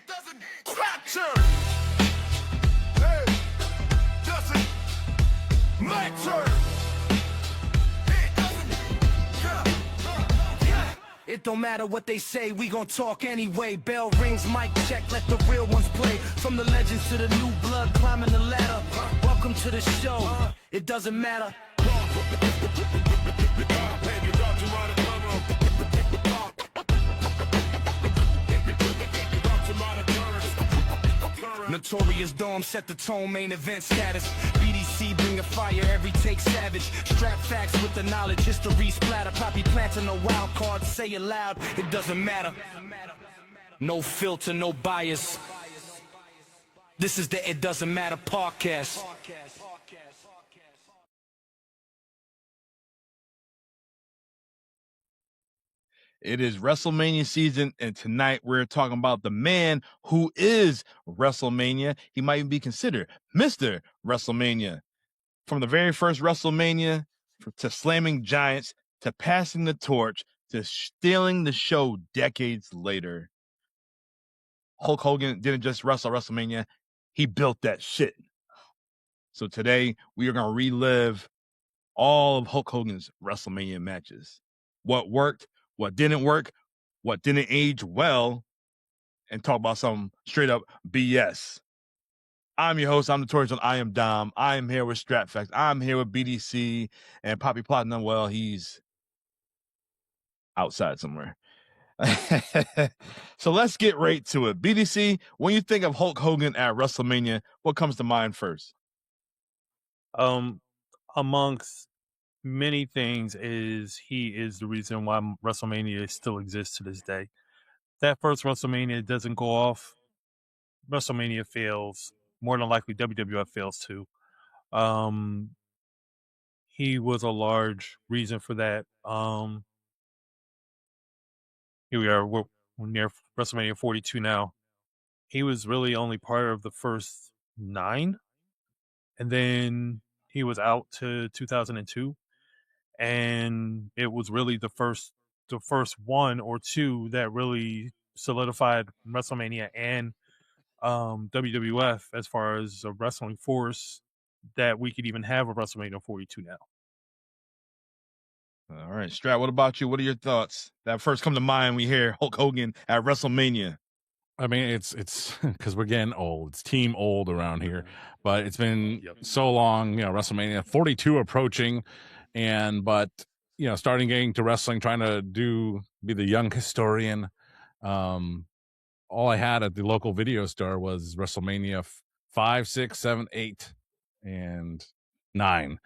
doesn't capture. Hey, doesn't matter. It don't matter what they say, we gon' talk anyway. Bell rings, mic check, let the real ones play. From the legends to the new blood, climbing the ladder. Welcome to the show, it doesn't matter. Notorious Dome set the tone, main event status. BDC bring a fire, every take savage. Strap facts with the knowledge, history splatter. Poppy planting no wild cards, say it loud, it doesn't matter. No filter, no bias. This is the It Doesn't Matter podcast. It is WrestleMania season, and tonight we're talking about the man who is WrestleMania. He might even be considered Mr. WrestleMania. From the very first WrestleMania to slamming giants to passing the torch to stealing the show decades later. Hulk Hogan didn't just wrestle WrestleMania, he built that shit. So today we are going to relive all of Hulk Hogan's WrestleMania matches. What worked, what didn't work, what didn't age well, and talk about some straight up BS. I'm your host. I'm Notorious on I Am Dom. I am here with StratFacts. I'm here with BDC and Poppy Platinum. Well, he's outside somewhere. So let's get right to it. BDC, when you think of Hulk Hogan at WrestleMania, what comes to mind first? Amongst many things, he is the reason why WrestleMania still exists to this day. That first WrestleMania doesn't go off, WrestleMania fails. More than likely, WWF fails too. He was a large reason for that. Here we are. We're near WrestleMania 42 now. He was really only part of the first 9, and then he was out to 2002, and it was really the first 1 or 2 that really solidified WrestleMania and WWF as far as a wrestling force that we could even have a WrestleMania 42 now. All right, Strat, what about you? What are your thoughts that first come to mind when we hear Hulk Hogan at WrestleMania? I mean, it's because we're getting old. It's team old around here, but it's been so long. WrestleMania 42 approaching, but starting getting to wrestling, trying to be the young historian. All I had at the local video store was WrestleMania 5, 6, 7, 8, and 9.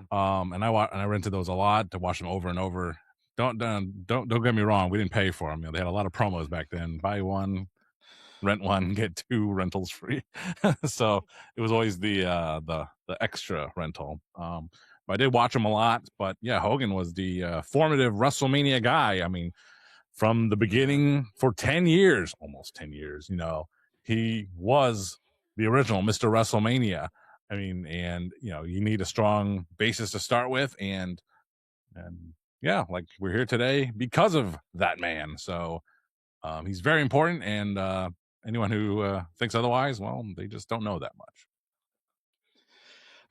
And I rented those a lot to watch them over and over. Don't get me wrong, we didn't pay for them. They had a lot of promos back then. Buy one, rent one, get 2 rentals free. So it was always the extra rental. But I did watch them a lot. But yeah, Hogan was the formative WrestleMania guy. I mean, from the beginning for 10 years, almost 10 years, he was the original Mr. WrestleMania. I mean, and you need a strong basis to start with, and yeah, like we're here today because of that man. So he's very important, and anyone who thinks otherwise, well, they just don't know that much.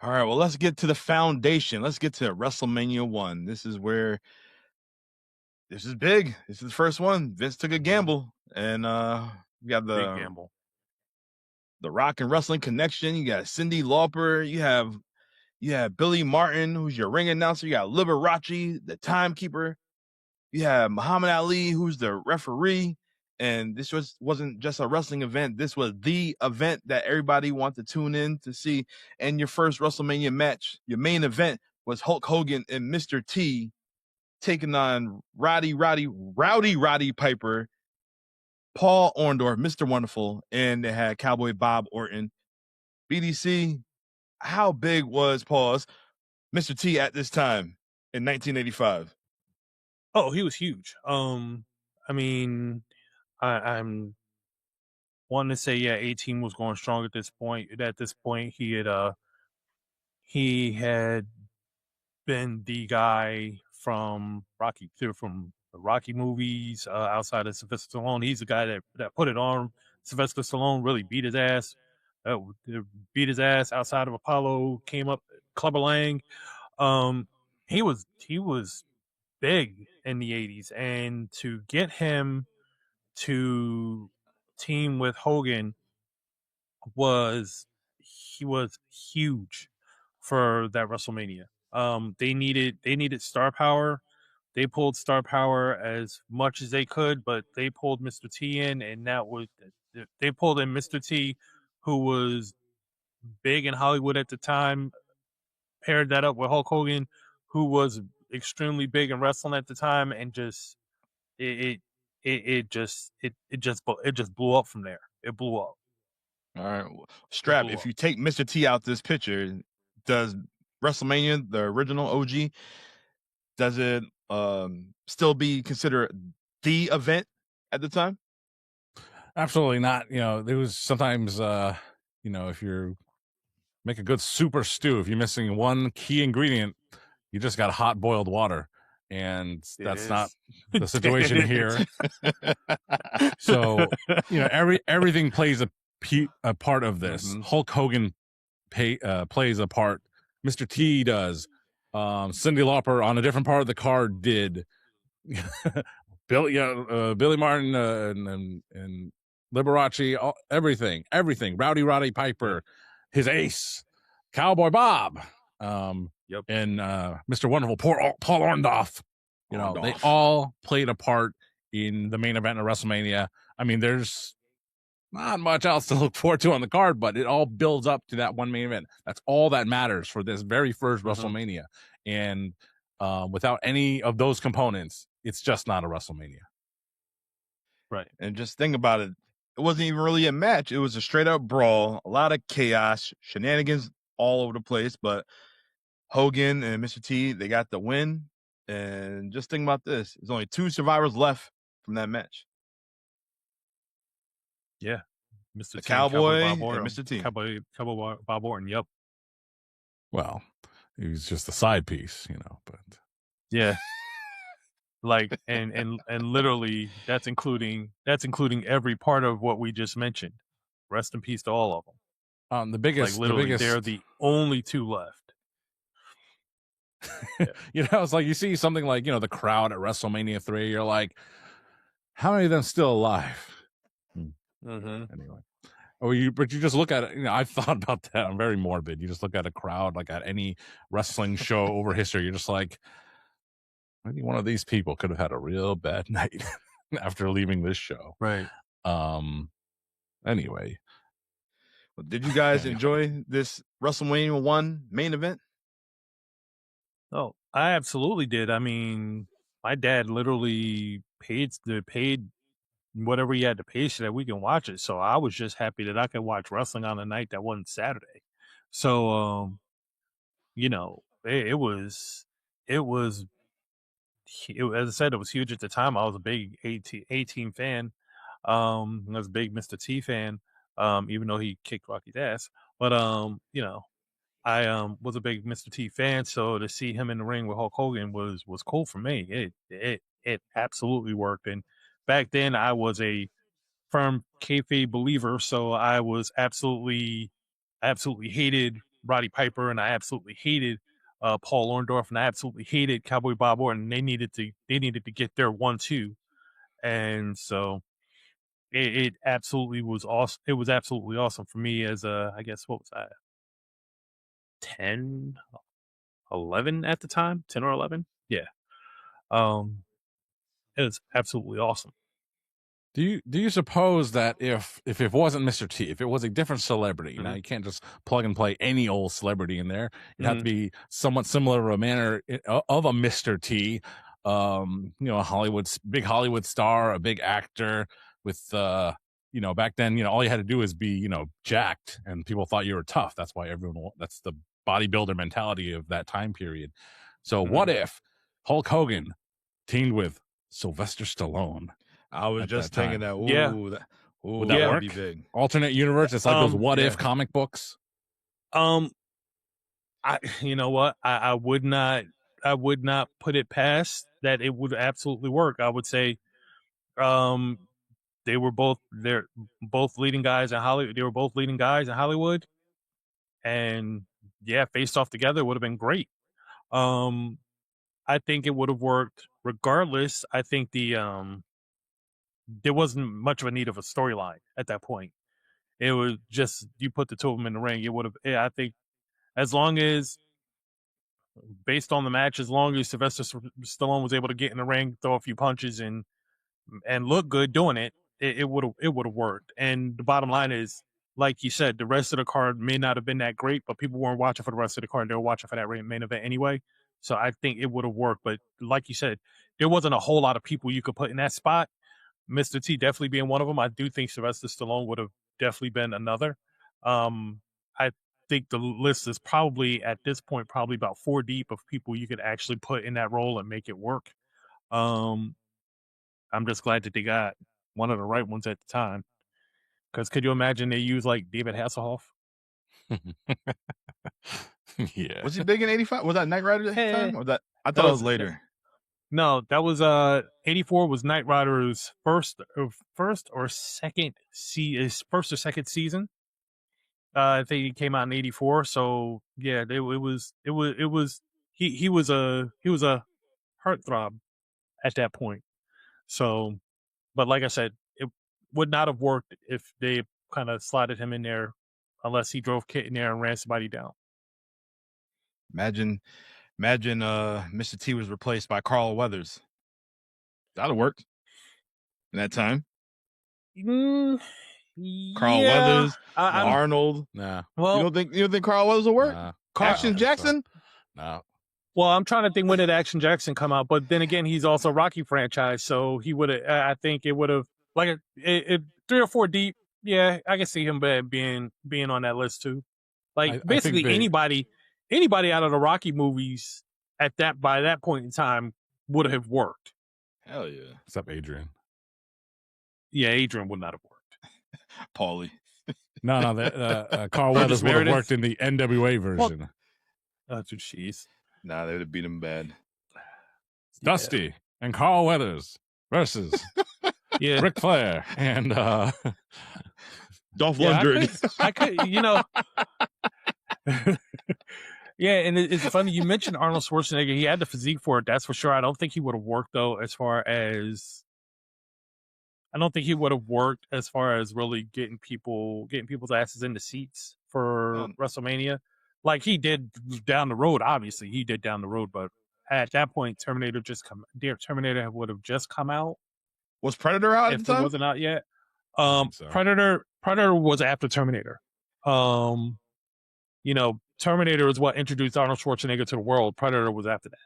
All right, well, let's get to the foundation. Let's get to WrestleMania 1. This is big. This is the first one. Vince took a gamble, and we got the Big gamble. The Rock and Wrestling Connection. You got Cyndi Lauper. You have Billy Martin, who's your ring announcer. You got Liberace, the timekeeper. You have Muhammad Ali, who's the referee. And this wasn't just a wrestling event. This was the event that everybody wanted to tune in to see. And your first WrestleMania match, your main event, was Hulk Hogan and Mr. T taking on Rowdy Piper, Paul Orndorff, Mr. Wonderful, and they had Cowboy Bob Orton. BDC, how big was Mr. T at this time in 1985? Oh, he was huge. I mean, I'm wanting to say, yeah, 18 was going strong at this point. At this point, he had been the guy from the Rocky movies, outside of Sylvester Stallone. He's the guy that put it on Sylvester Stallone really beat his ass. Beat his ass outside of Apollo. Came up Clubber Lang. He was big in the 80s, and to get him to team with Hogan was huge for that WrestleMania. They needed star power. They pulled star power as much as they could, but they pulled Mr. T in, and they pulled in Mr. T, who was big in Hollywood at the time. Paired that up with Hulk Hogan, who was extremely big in wrestling at the time, and just it just blew up from there. It blew up. All right, Strap. If you take Mr. T out this picture, does WrestleMania, the original OG, does it still be considered the event at the time? Absolutely not. There was sometimes, if you're make a good super stew, if you're missing one key ingredient, you just got hot boiled water, and that's not the situation here. So, everything plays a part of this. Hulk Hogan plays a part. Mr. T does. Cyndi Lauper on a different part of the card did. Billy Martin and Liberace, everything. Roddy Piper, his ace, Cowboy Bob, and Mr. Wonderful, Paul Orndorff. They all played a part in the main event of WrestleMania. I mean, there's not much else to look forward to on the card, but it all builds up to that one main event. That's all that matters for this very first WrestleMania. And without any of those components, it's just not a WrestleMania. Right. And just think about it. It wasn't even really a match. It was a straight up brawl, a lot of chaos, shenanigans all over the place. But Hogan and Mr. T, they got the win. And just think about this. There's only 2 survivors left from that match. Yeah. Mr. The T, Cowboy Bob and Orton, Mr. T. Cowboy Bob Orton, yep. Well, he was just a side piece, but yeah. Like and literally that's including every part of what we just mentioned. Rest in peace to all of them. The biggest, they're the only 2 left. It's like you see something like the crowd at WrestleMania 3. You're like, how many of them still alive? Anyway, but you just look at it. I've thought about that. I'm very morbid. You just look at a crowd like at any wrestling show over history. You're just like, maybe one of these people could have had a real bad night after leaving this show. Right. Anyway. Well, did you guys enjoy this WrestleMania 1 main event? Oh, I absolutely did. I mean, my dad literally paid whatever he had to pay so that we can watch it. So I was just happy that I could watch wrestling on a night that wasn't Saturday. So, it was, as I said, it was huge at the time. I was a big 18 fan. I was a big Mr. T fan, even though he kicked Rocky's ass. But, I was a big Mr. T fan, so to see him in the ring with Hulk Hogan was cool for me. It absolutely worked. And back then, I was a firm kayfabe believer, so I absolutely hated Roddy Piper, and I absolutely hated Paul Orndorff, and I absolutely hated Cowboy Bob Orton. They needed to get their 1-2, and so it absolutely was awesome. It was absolutely awesome for me as I guess, what was I? 10, 11 at the time, 10 or 11. Yeah. It was absolutely awesome. Do you suppose that if it wasn't Mr. T, if it was a different celebrity, now you can't just plug and play any old celebrity in there. It'd have to be somewhat similar of a manner of a Mr. T, big Hollywood star, a big actor with, back then, all you had to do is be, jacked, and people thought you were tough. That's why that's the bodybuilder mentality of that time period. So what if Hulk Hogan teamed with Sylvester Stallone? I was just thinking that. Ooh, yeah. Would that work? Be big. Alternate universe. It's like those what if comic books. You know what? I would not put it past that it would absolutely work. I would say, They were both leading guys in Hollywood. They were both leading guys in Hollywood, and yeah, faced off together would have been great. I think it would have worked regardless. I think there wasn't much of a need of a storyline at that point. It was just you put the two of them in the ring. It would have. I think as long as based on the match, as long as Sylvester Stallone was able to get in the ring, throw a few punches, and look good doing it, it would have worked. And the bottom line is, like you said, the rest of the card may not have been that great, but people weren't watching for the rest of the card. They were watching for that main event anyway. So I think it would have worked. But like you said, there wasn't a whole lot of people you could put in that spot. Mr. T definitely being one of them. I do think Sylvester Stallone would have definitely been another. I think the list is probably at this point probably about 4 deep of people you could actually put in that role and make it work. I'm just glad that they got one of the right ones at the time. Because could you imagine they use like David Hasselhoff? Yeah. Was he big in '85? Was that Knight Rider at the time? Or was that I thought it was later. No, that was 84 was Knight Rider's first or second season. I think he came out in '84. So yeah, it was he was a heartthrob at that point. So, but like I said, it would not have worked if they kind of slotted him in there, unless he drove Kit in there and ran somebody down. Imagine Mr. T was replaced by Carl Weathers. That'd have worked in that time. Carl Weathers, Arnold. Nah. Well, you don't think Carl Weathers will work? Nah. Action Jackson? No. Well, I'm trying to think when did Action Jackson come out, but then again, he's also Rocky franchise, so he would have. I think it would have like 3 or 4 deep. Yeah, I can see him being on that list too. Like basically anybody out of the Rocky movies by that point in time would have worked. Hell yeah. Except Adrian. Yeah, Adrian would not have worked. Paulie. No, Carl Weathers would have worked in the NWA version. Oh, jeez. Nah, they would have beat him bad. Dusty and Carl Weathers versus Ric Flair and Dolph Lundgren. I could Yeah, and it's funny you mentioned Arnold Schwarzenegger. He had the physique for it, that's for sure. I don't think he would have worked though, as far as really getting people's asses in the seats for WrestleMania. Like he did down the road, obviously he did down the road, but at that point, Terminator would have just come out. Was Predator out at the time? It wasn't out yet. Predator was after Terminator. Terminator is what introduced Arnold Schwarzenegger to the world. Predator was after that.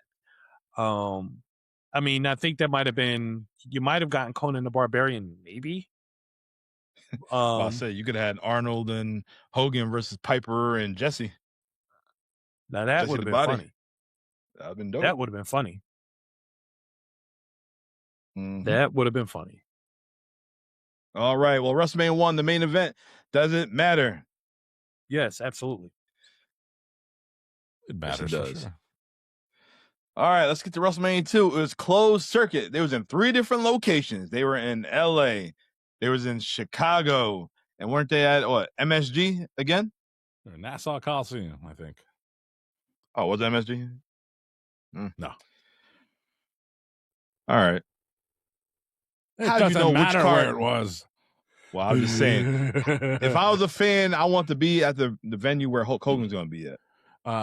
I mean, I think that you might have gotten Conan the Barbarian, maybe. I'll say you could have had Arnold and Hogan versus Piper and Jesse. Now that would have been funny. That would have been dope. That would have been funny. Mm-hmm. That would have been funny. All right. Well, WrestleMania 1, the main event, doesn't matter. Yes, absolutely. It matters. Yes, it does. Sure. All right, let's get to WrestleMania 2. It was closed circuit. They was in 3 different locations. They were in LA. They was in Chicago. And weren't they at MSG again? Nassau Coliseum, I think. Oh, was it MSG? No. All right. How do you know which card where it was? Well, I'm just saying. If I was a fan, I want to be at the venue where Hulk Hogan's going to be at.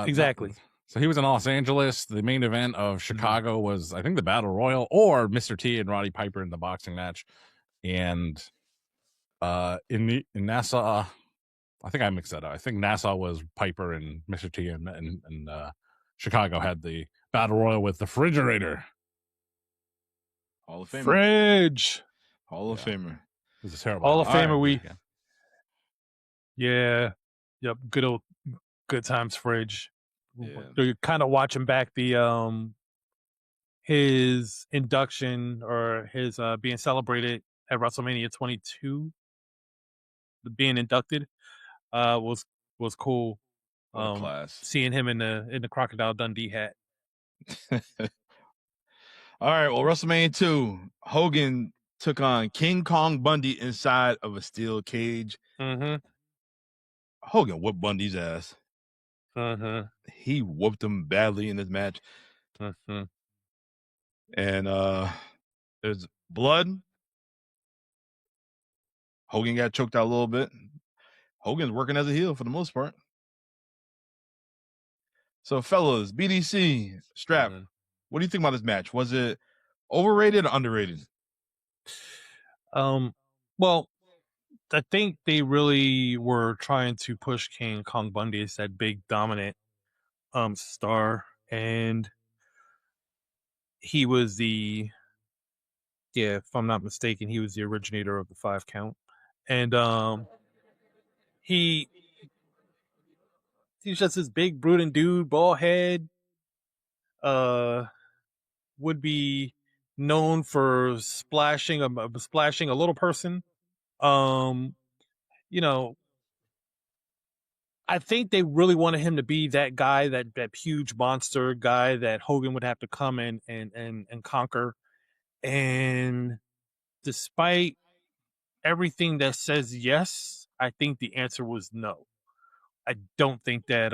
Exactly. So he was in Los Angeles. The main event of Chicago was, I think, the Battle Royal or Mr. T and Roddy Piper in the boxing match. And in Nassau, I think I mixed that up. I think Nassau was Piper and Mr. T, and Chicago had the Battle Royal with the Refrigerator. Hall of Famer. Fridge. Hall of Famer. It was a terrible Hall of Famer. Yep. Good times, Fridge. Yeah. So you're kind of watching back the his induction or his being celebrated at WrestleMania 22. Being inducted was cool. Class. Seeing him in the Crocodile Dundee hat. All right, well, WrestleMania 2, Hogan took on King Kong Bundy inside of a steel cage. Mm-hmm. Hogan whooped Bundy's ass. Mm-hmm. He whooped him badly in this match. Mm-hmm. And there's blood. Hogan got choked out a little bit. Hogan's working as a heel for the most part. So, fellas, BDC, Strap, what do you think about this match? Was it overrated or underrated? Well, I think they really were trying to push King Kong Bundy as that big dominant star, and he was if I'm not mistaken, he was the originator of the 5 count. And he's just this big brooding dude, bald head, would be known for splashing a little person. You know, I think they really wanted him to be that guy, that huge monster guy that Hogan would have to come in and conquer. And despite everything that says yes, I think the answer was no. I don't think that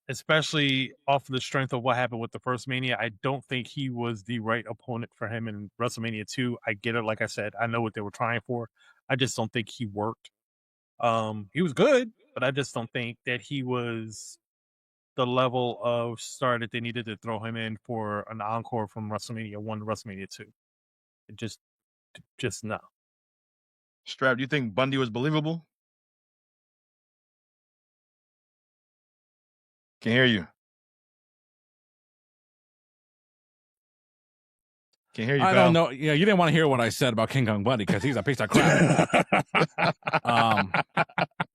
especially off of the strength of what happened with the first Mania, I don't think he was the right opponent for him in WrestleMania 2. I get it, like I said, I know what they were trying for. I just don't think he worked. He was good, but I just don't think that he was the level of star that they needed to throw him in for an encore from WrestleMania 1 to WrestleMania 2. It just no. Strap, do you think Bundy was believable? Can hear you. Can hear you, I pal. don't know. Yeah, you didn't want to hear what I said about King Kong Bundy because he's a piece of crap.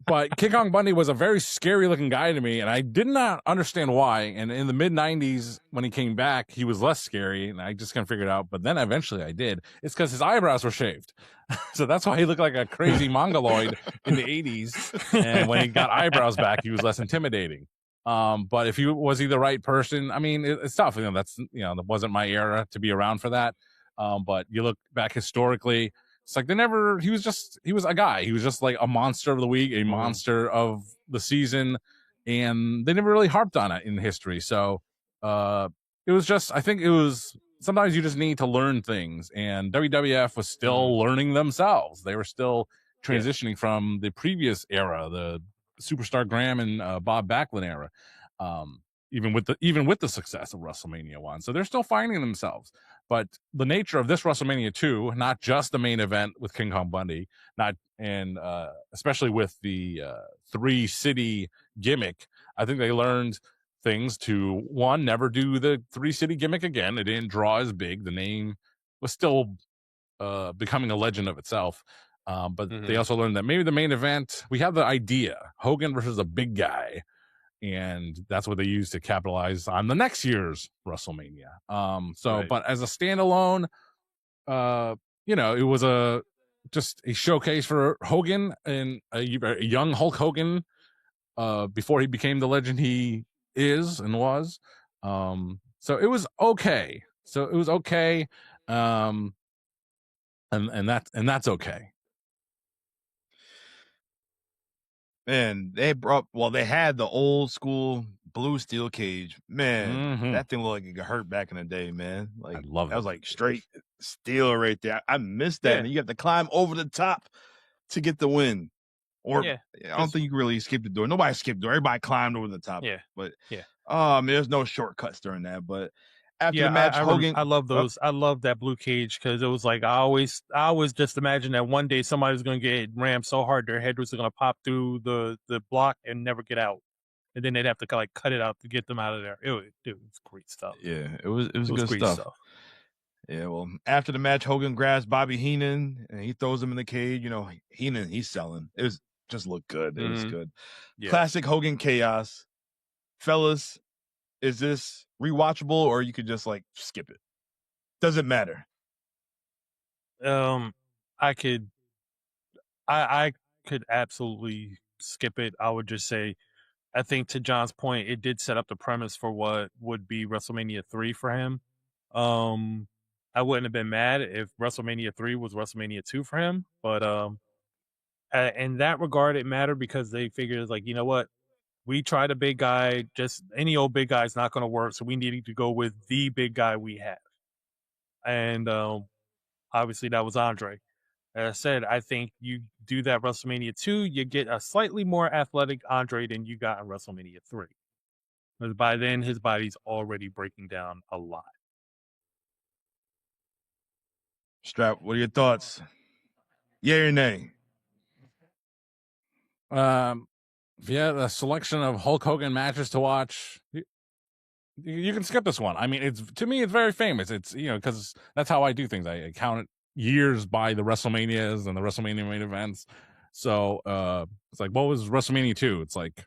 But King Kong Bundy was a very scary looking guy to me, and I did not understand why. And in the mid 90s, when he came back, he was less scary, and I just couldn't figure it out. But then eventually I did. It's because his eyebrows were shaved. So that's why he looked like a crazy mongoloid in the 80s. And when he got eyebrows back, he was less intimidating. But if was he the right person? I mean, it's tough. That wasn't my era to be around for that. But you look back historically, it's like he was a guy. He was just like a monster of the week, a monster of the season. And they never really harped on it in history. So, it was just, I think it was, sometimes you just need to learn things, and WWF was still learning themselves. They were still transitioning from the previous era, the Superstar Graham and Bob Backlund era, even with the success of WrestleMania 1. So they're still finding themselves. But the nature of this WrestleMania 2, not just the main event with King Kong Bundy, especially with the 3-city gimmick, I think they learned things to, one, never do the 3-city gimmick again. It didn't draw as big. The name was still becoming a legend of itself. But they also learned that maybe the main event, we have the idea, Hogan versus a big guy, and that's what they used to capitalize on the next year's WrestleMania. But as a standalone, it was just a showcase for Hogan and a young Hulk Hogan before he became the legend he is and was. So it was okay. And that's okay. Man, they had the old school blue steel cage. Man, that thing looked like it could hurt back in the day, man. Like, I love it. That was like straight steel right there. I missed that. Man. You have to climb over the top to get the win. Or I don't think you can really skip the door. Nobody skipped the door. Everybody climbed over the top. Yeah. But there's no shortcuts during that. But after the match, Hogan, I love those. I love that blue cage because it was like I always just imagine that one day somebody was going to get rammed so hard their head was going to pop through the block and never get out, and then they'd have to like cut it out to get them out of there. It was great stuff. Yeah, it was good great stuff. Yeah, well, after the match, Hogan grabs Bobby Heenan and he throws him in the cage. Heenan, he's selling. It was just looked good. It was good. Yeah. Classic Hogan chaos, fellas. Is this rewatchable, or you could just like skip it? Doesn't matter. I could absolutely skip it. I would just say, I think to John's point, it did set up the premise for what would be WrestleMania 3 for him. I I wouldn't have been mad if WrestleMania 3 was WrestleMania 2 for him. But in that regard, it mattered because they figured, like, you know what? We tried a big guy. Just any old big guy is not going to work. So we needed to go with the big guy we have. And obviously that was Andre. As I said, I think you do that WrestleMania 2, you get a slightly more athletic Andre than you got in WrestleMania 3. Because by then, his body's already breaking down a lot. Strap, what are your thoughts? Yay or nay? Yeah, the selection of Hulk Hogan matches to watch. You can skip this one. I mean, to me, it's very famous. It's, because that's how I do things. I count it years by the WrestleManias and the WrestleMania main events. So it's like, what was WrestleMania 2? It's like,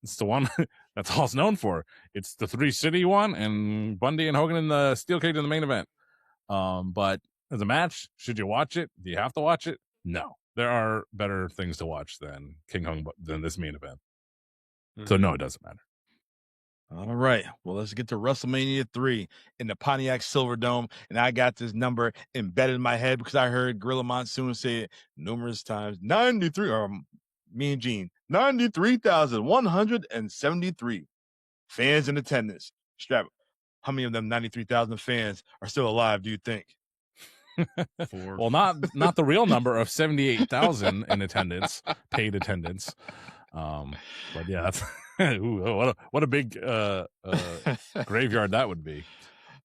it's the one that's all it's known for. It's the 3-city one and Bundy and Hogan in the steel cage in the main event. But as a match, should you watch it? Do you have to watch it? No. There are better things to watch than than this main event. Mm-hmm. So no, it doesn't matter. All right. Well, let's get to WrestleMania 3 in the Pontiac Silverdome. And I got this number embedded in my head because I heard Gorilla Monsoon say it numerous times. 93, or me and Gene, 93,173 fans in attendance. Strap, how many of them 93,000 fans are still alive, do you think? Well, not the real number of 78,000 in attendance, paid attendance. But yeah, that's what a big graveyard that would be.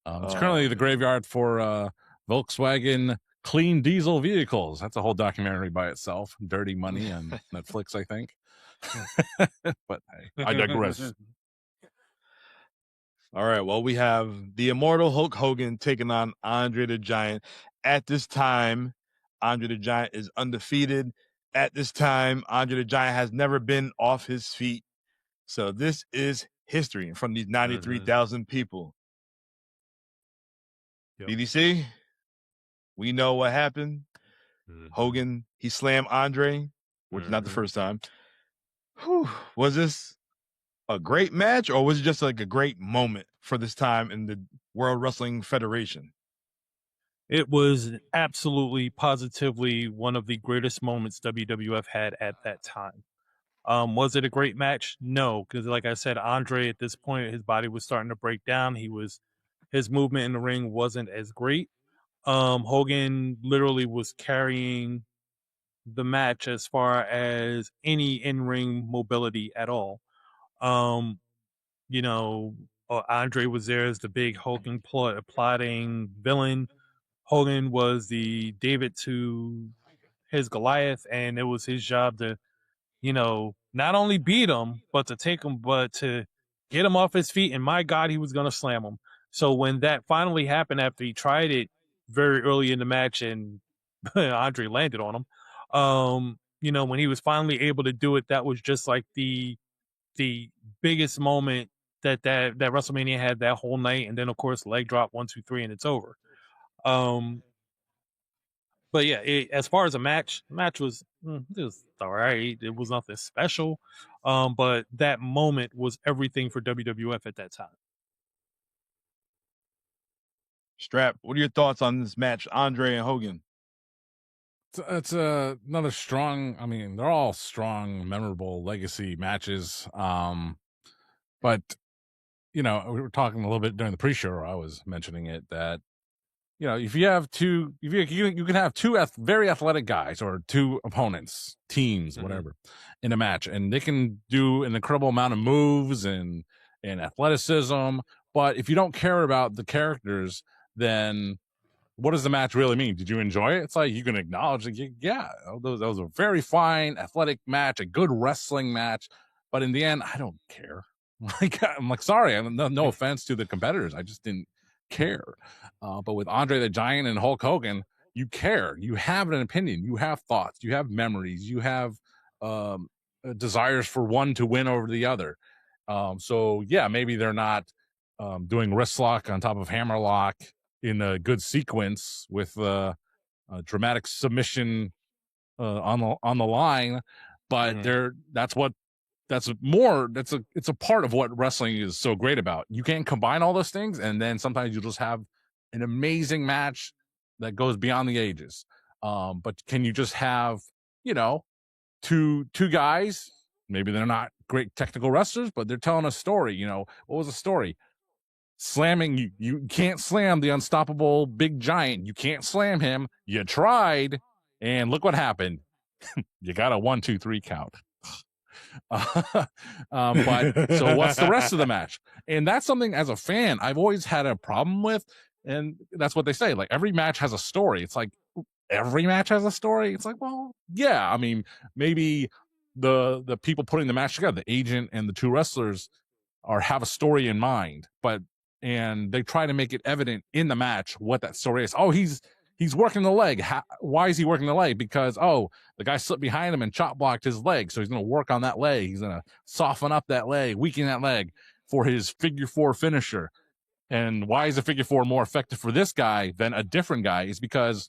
It's currently the graveyard for Volkswagen clean diesel vehicles. That's a whole documentary by itself. Dirty Money on Netflix, I think. But hey, I digress. All right. Well, we have the immortal Hulk Hogan taking on Andre the Giant. At this time, Andre the Giant is undefeated. At this time, Andre the Giant has never been off his feet. So this is history in front of these 93,000 people. Yep. DDC, we know what happened. Hogan, he slammed Andre, which is not the first time. Whew. Was this a great match, or was it just like a great moment for this time in the World Wrestling Federation? It was absolutely, positively one of the greatest moments WWF had at that time. Was it a great match? No, because like I said, Andre at this point, his body was starting to break down. His movement in the ring wasn't as great. Hogan literally was carrying the match as far as any in-ring mobility at all. Andre was there as the big Hogan plotting villain. Hogan was the David to his Goliath, and it was his job to, not only beat him, but to take him, but to get him off his feet. And my God, he was going to slam him. So when that finally happened after he tried it very early in the match and Andre landed on him, when he was finally able to do it, that was just like the biggest moment that WrestleMania had that whole night. And then of course, leg drop 1, 2, 3, and it's over. But yeah, as far as a match, it was all right. It was nothing special. But that moment was everything for WWF at that time. Strap, what are your thoughts on this match, Andre and Hogan? It's another strong, they're all strong, memorable legacy matches. But, we were talking a little bit during the pre-show, I was mentioning it, that, if you have you can have two very athletic guys or two opponents, teams, whatever, in a match, and they can do an incredible amount of moves and athleticism. But if you don't care about the characters, then what does the match really mean? Did you enjoy it? It's like you can acknowledge, like, yeah, that was a very fine athletic match, a good wrestling match. But in the end, I don't care. I'm like, sorry, no offense to the competitors, I just didn't care. But with Andre the Giant and Hulk Hogan, you care. You have an opinion. You have thoughts. You have memories. You have desires for one to win over the other. So yeah, maybe they're not doing wrist lock on top of hammer lock in a good sequence with a dramatic submission on the line, but it's a part of what wrestling is so great about. You can combine all those things, and then sometimes you just have an amazing match that goes beyond the ages. But can you just have, two guys? Maybe they're not great technical wrestlers, but they're telling a story. What was the story? Slamming, you can't slam the unstoppable big giant. You can't slam him. You tried, and look what happened. You got a 1, 2, 3 count. But so what's the rest of the match? And that's something as a fan I've always had a problem with. And that's what they say. Like, every match has a story. It's like, every match has a story. It's like, well, yeah. I mean, maybe the people putting the match together, the agent and the two wrestlers, have a story in mind, and they try to make it evident in the match what that story is. Oh, he's working the leg. Why is he working the leg? Because, the guy slipped behind him and chop blocked his leg. So he's going to work on that leg. He's going to soften up that leg, weaken that leg for his figure 4 finisher. And why is a figure 4 more effective for this guy than a different guy? Is because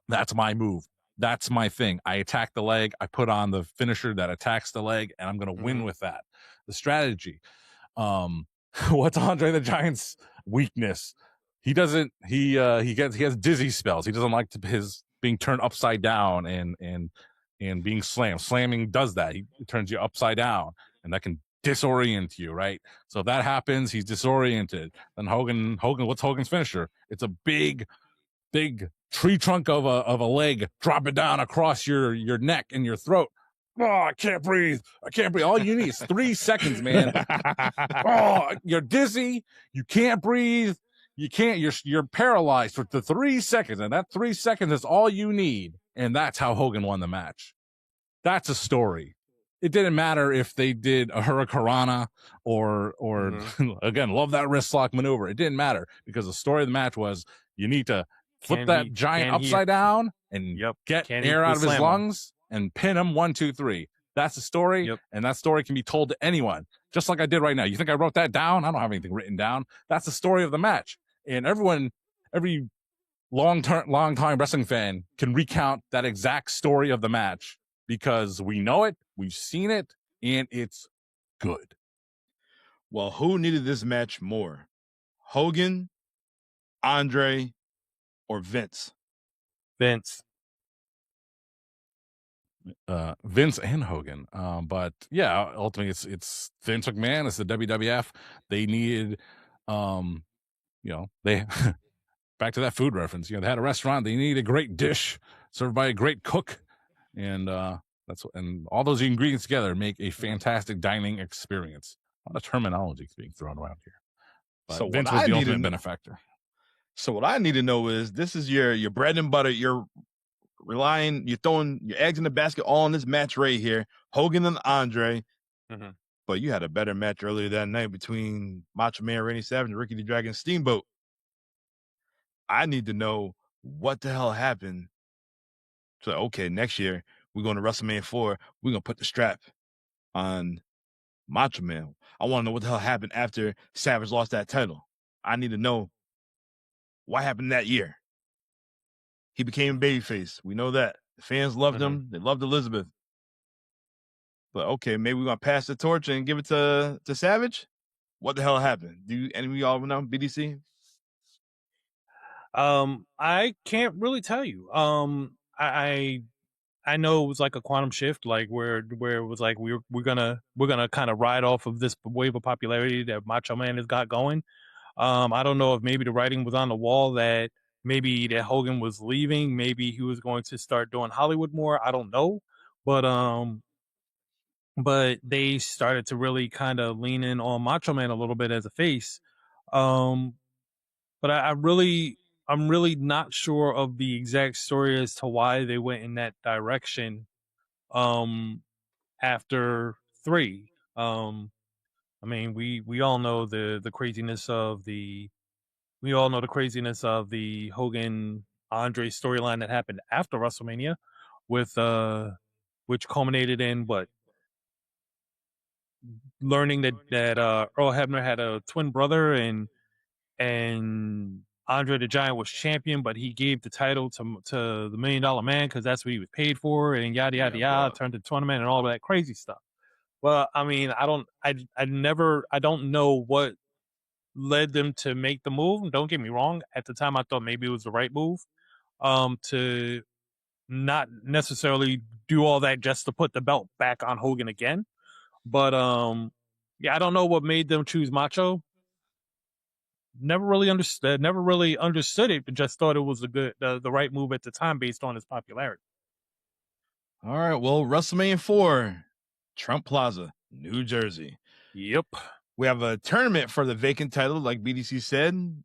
that's my move. That's my thing. I attack the leg. I put on the finisher that attacks the leg, and I'm going to win with that. The strategy. What's Andre the Giant's weakness? He doesn't. He has dizzy spells. He doesn't like his being turned upside down and being slammed. Slamming does that. He turns you upside down, and that can disorient you, right? So if that happens, he's disoriented. Then Hogan, what's Hogan's finisher? It's a big tree trunk of a leg, drop it down across your neck and your throat. Oh, I can't breathe. All you need is 3 seconds, man. You're dizzy. You can't breathe. You're paralyzed for the 3 seconds, and that 3 seconds is all you need. And that's how Hogan won the match. That's a story. It didn't matter if they did a hurricanrana or again, love that wrist lock maneuver. It didn't matter, because the story of the match was you need to flip that giant upside down and get air out of his lungs and pin him 1, 2, 3. That's the story, and that story can be told to anyone, just like I did right now. You think I wrote that down? I don't have anything written down. That's the story of the match, and every long-time wrestling fan can recount that exact story of the match because we know it, we've seen it, and it's good. Well, who needed this match more? Hogan, Andre, or Vince? Vince. Vince and Hogan. But yeah, ultimately it's Vince McMahon. It's the WWF. They needed, they back to that food reference. They had a restaurant. They needed a great dish served by a great cook, and and all those ingredients together make a fantastic dining experience. A lot of terminology is being thrown around here. But so Vince was the ultimate benefactor. So what I need to know is, this is your bread and butter. You're throwing your eggs in the basket all in this match right here, Hogan and Andre. Mm-hmm. But you had a better match earlier that night between Macho Man Randy Savage and Ricky the Dragon Steamboat. I need to know what the hell happened. So, okay, next year we're going to WrestleMania 4. We're going to put the strap on Macho Man. I want to know what the hell happened after Savage lost that title. I need to know what happened that year. He became babyface. We know that. The fans loved him. They loved Elizabeth. But okay, maybe we're going to pass the torch and give it to Savage? What the hell happened? Do any of y'all know, BDC? I can't really tell you. I know it was like a quantum shift, like where it was like we're gonna kind of ride off of this wave of popularity that Macho Man has got going. I don't know if maybe the writing was on the wall that maybe that Hogan was leaving, maybe he was going to start doing Hollywood more. I don't know, but they started to really kind of lean in on Macho Man a little bit as a face. But I'm really not sure of the exact story as to why they went in that direction after 3. I mean, we all know the craziness of the Hogan Andre storyline that happened after WrestleMania, with which culminated in learning that Earl Hebner had a twin brother, and Andre the Giant was champion, but he gave the title to the $1 Million Man because that's what he was paid for, and yada yada yada, turned to tournament and all that crazy stuff. Well, I mean, I don't know led them to make the move. Don't get me wrong. At the time, I thought maybe it was the right move to not necessarily do all that just to put the belt back on Hogan again. But yeah, I don't know what made them choose Macho. Never really understood it, but just thought it was the right move at the time based on his popularity. All right, well, WrestleMania 4, Trump Plaza, New Jersey. Yep. We have a tournament for the vacant title, like BDC said.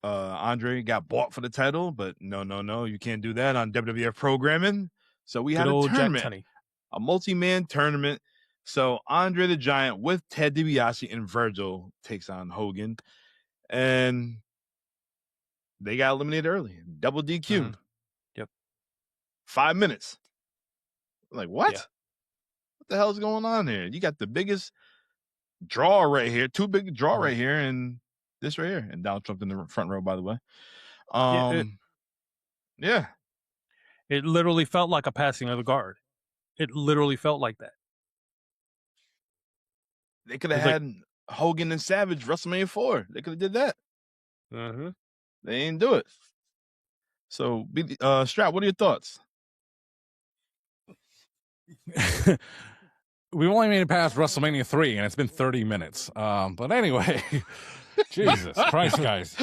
Andre got bought for the title, but no, you can't do that on WWF programming. So we had a tournament, a multi-man tournament. So Andre the Giant with Ted DiBiase and Virgil takes on Hogan, and they got eliminated early, double DQ. Mm-hmm. Yep, 5 minutes. Like what? Yeah. What the hell's going on here? You got the biggest draw right here, too big draw right here, and this right here, and Donald Trump in the front row, by the way. Yeah. It literally felt like a passing of the guard. It literally felt like that. They could have had Hogan and Savage WrestleMania 4. They could have did that. Mm-hmm. They ain't do it. So, Strap, what are your thoughts? We've only made it past WrestleMania 3, and it's been 30 minutes. But anyway, Jesus Christ, guys.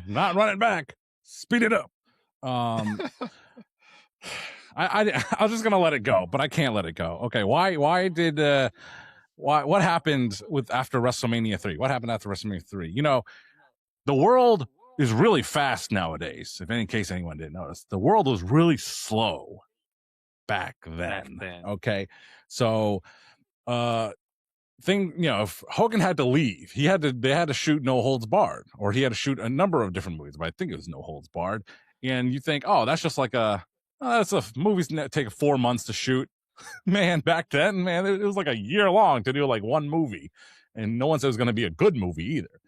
Not running back. Speed it up. I was just going to let it go, but I can't let it go. Okay, what happened after WrestleMania 3? What happened after WrestleMania 3? You know, the world is really fast nowadays. If in case anyone didn't notice, the world was really slow back then. Okay, so if Hogan had to leave, they had to shoot No Holds Barred, or he had to shoot a number of different movies, but I think it was No Holds Barred. And you think, oh, that's just like that's a movie's take 4 months to shoot. Man, back then, it was like a year long to do like one movie, and no one said it was going to be a good movie either.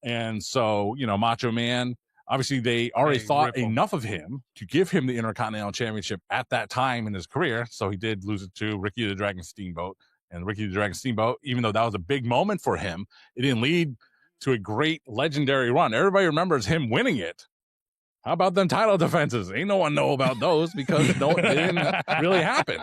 And so, Macho Man, obviously they already thought enough of him to give him the Intercontinental Championship at that time in his career. So he did lose it to Ricky the Dragon Steamboat. And Ricky the Dragon Steamboat, even though that was a big moment for him, it didn't lead to a great legendary run. Everybody remembers him winning it. How about them title defenses? Ain't no one know about those because they didn't really happen,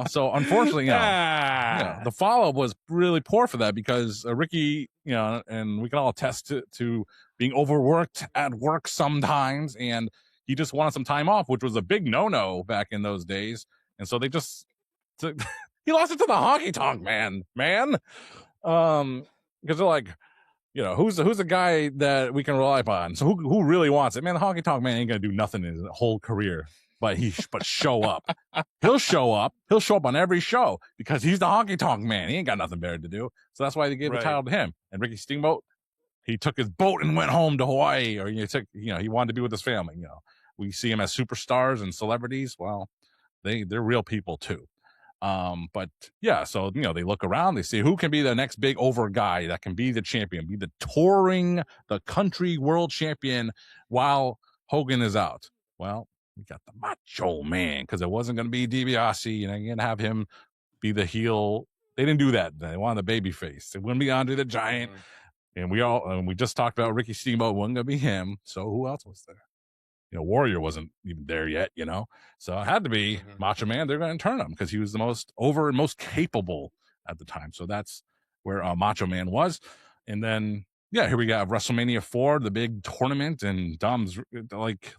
So unfortunately, the follow-up was really poor for that because Ricky, and we can all attest to being overworked at work sometimes, and he just wanted some time off, which was a big no-no back in those days. And so they just he lost it to the Honky Tonk Man, because they're like, who's the guy that we can rely upon? So who really wants it? Man, the Honky Tonk Man ain't gonna do nothing in his whole career, but show up. He'll show up. He'll show up on every show because he's the Honky Tonk Man. He ain't got nothing better to do. So that's why they gave the title to him. And Ricky Steamboat, he took his boat and went home to Hawaii, or he wanted to be with his family. We see him as superstars and celebrities. Well, they're real people too. But yeah, so they look around, they see who can be the next big over guy that can be the champion, be the country world champion while Hogan is out. Well, we got the Macho Man, because it wasn't going to be DiBiase, you're going to have him be the heel. They didn't do that. They wanted the baby face. It wouldn't be Andre the Giant. And we just talked about Ricky Steamboat, wasn't going to be him. So who else was there? Warrior wasn't even there yet, So it had to be Macho Man. They're going to turn him because he was the most over and most capable at the time. So that's where Macho Man was. And then, here we got WrestleMania 4, the big tournament. And Dom's like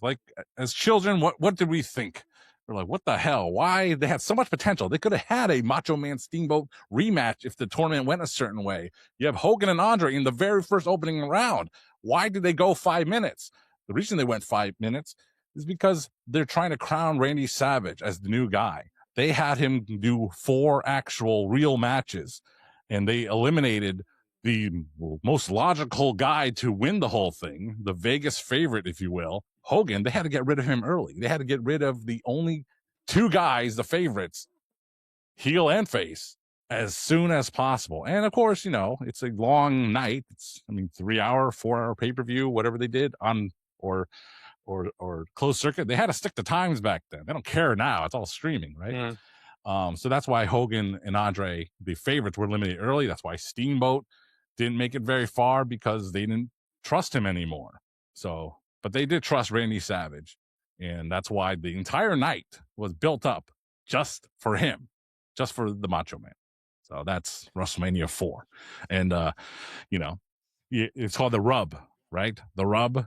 as children, what did we think? We're like, what the hell? Why? They had so much potential. They could have had a Macho Man Steamboat rematch if the tournament went a certain way. You have Hogan and Andre in the very first opening round. Why did they go 5 minutes? The reason they went 5 minutes is because they're trying to crown Randy Savage as the new guy. They had him do 4 actual real matches, and they eliminated the most logical guy to win the whole thing, the Vegas favorite, if you will, Hogan. They had to get rid of him early. They had to get rid of the only 2 guys, the favorites, heel and face, as soon as possible. And of course, it's a long night. It's 3-hour, 4-hour pay-per-view, whatever they did on or closed circuit. They had to stick to times back then. They don't care now. It's all streaming, right? So that's why Hogan and Andre, the favorites, were eliminated early. That's why Steamboat didn't make it very far because they didn't trust him anymore. So, but they did trust Randy Savage. And that's why the entire night was built up just for him, just for the Macho Man. So that's WrestleMania 4. And, it's called the rub, right? The rub.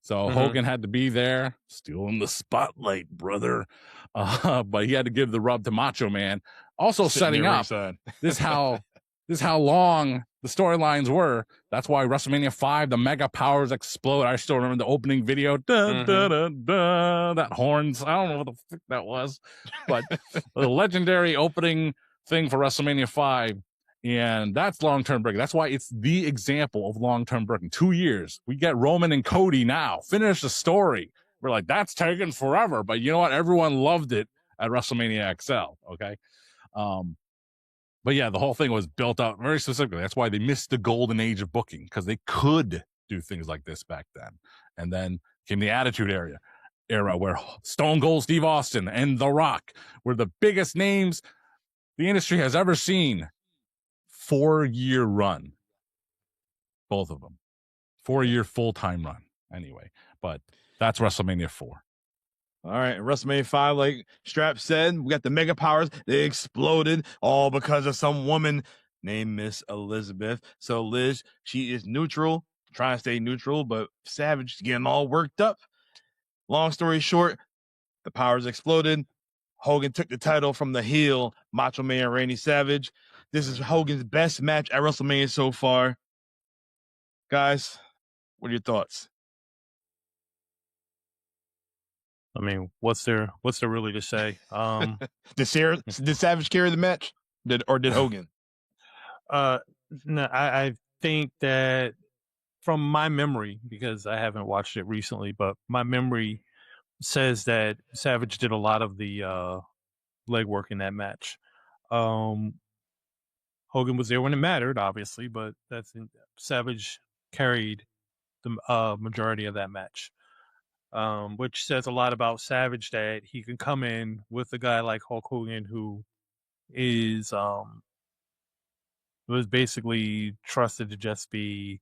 So Hogan had to be there, still in the spotlight, brother. But he had to give the rub to Macho Man. Also setting up this how long the storylines were. That's why WrestleMania 5, the Mega Powers explode. I still remember the opening video. That horns. I don't know what the fuck that was. But the legendary opening thing for WrestleMania 5. And that's long-term booking. That's why it's the example of long-term booking. 2 years. We get Roman and Cody now. Finish the story. We're like, that's taken forever. But you know what? Everyone loved it at WrestleMania XL. Okay. But yeah, the whole thing was built out very specifically. That's why they missed the golden age of booking, because they could do things like this back then. And then came the Attitude era where Stone Cold Steve Austin and The Rock were the biggest names the industry has ever seen. 4-year run, both of them. 4-year full-time run. Anyway, but that's WrestleMania 4. All right, WrestleMania 5, like Strap said, we got the Mega Powers. They exploded all because of some woman named Miss Elizabeth. So Liz, she is neutral, trying to stay neutral, but Savage is getting all worked up. Long story short, the powers exploded. Hogan took the title from the heel, Macho Man Randy Savage. This is Hogan's best match at WrestleMania so far. Guys, what are your thoughts? I mean, what's there really to say? Did Savage carry the match? Did Hogan? No, I think that from my memory, because I haven't watched it recently, but my memory says that Savage did a lot of the legwork in that match. Hogan was there when it mattered, obviously, but Savage carried the majority of that match, which says a lot about Savage, that he can come in with a guy like Hulk Hogan, who is was basically trusted to just be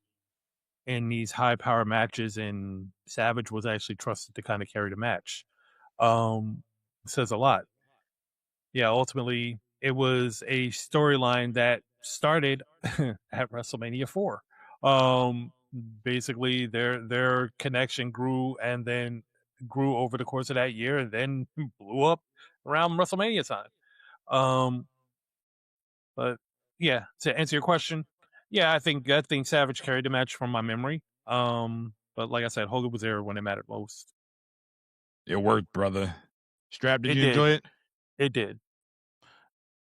in these high power matches, and Savage was actually trusted to kind of carry the match. Says a lot. Yeah, ultimately it was a storyline that started at WrestleMania 4. Basically their connection grew and then grew over the course of that year, and then blew up around WrestleMania time. But yeah, to answer your question, yeah, I think Savage carried the match from my memory. But like I said, Hogan was there when it mattered most. It worked, brother. Strap, did you enjoy it? It did.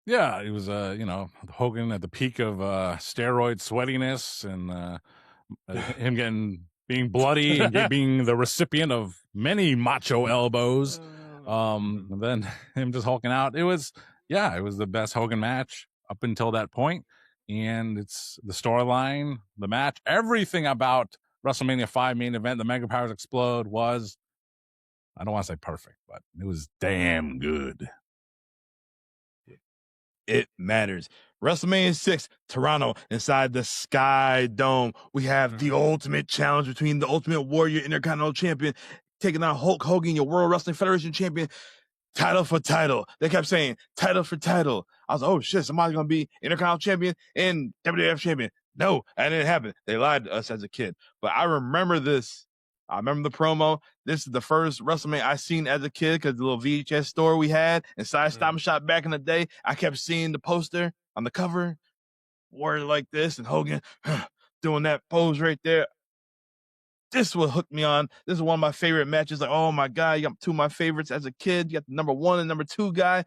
Yeah, it was Hogan at the peak of steroid sweatiness, and being bloody and being the recipient of many macho elbows. And then him just hulking out. It was the best Hogan match up until that point. And it's the storyline, the match, everything about WrestleMania 5 main event, the Mega Powers explode, was, I don't want to say perfect, but it was damn good. It matters. WrestleMania 6, Toronto, inside the Sky Dome. We have the ultimate challenge between the Ultimate Warrior, Intercontinental Champion, taking on Hulk Hogan, your World Wrestling Federation Champion, title for title. They kept saying title for title. I was like, oh shit, somebody's going to be Intercontinental Champion and WWF Champion. No, that didn't happen. They lied to us as a kid. But I remember this. I remember the promo. This is the first WrestleMania I seen as a kid, because the little VHS store we had inside Stop and Shop back in the day, I kept seeing the poster on the cover, Warrior like this, and Hogan doing that pose right there. This will hook me on. This is one of my favorite matches. Like, oh my God, you got two of my favorites as a kid. You got the number 1 and number 2 guy.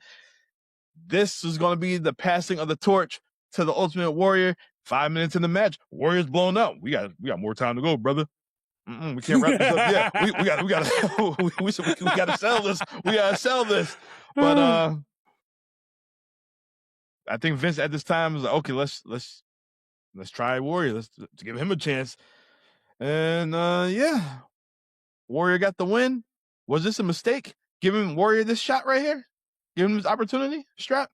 This is going to be the passing of the torch to the Ultimate Warrior. 5 minutes in the match, Warrior's blown up. We got more time to go, brother. We can't wrap this up yet. We gotta sell this. We gotta sell this. But I think Vince at this time was like, okay, let's try Warrior. Let's give him a chance. And Warrior got the win. Was this a mistake? Giving Warrior this shot right here? Give him this opportunity? Strap?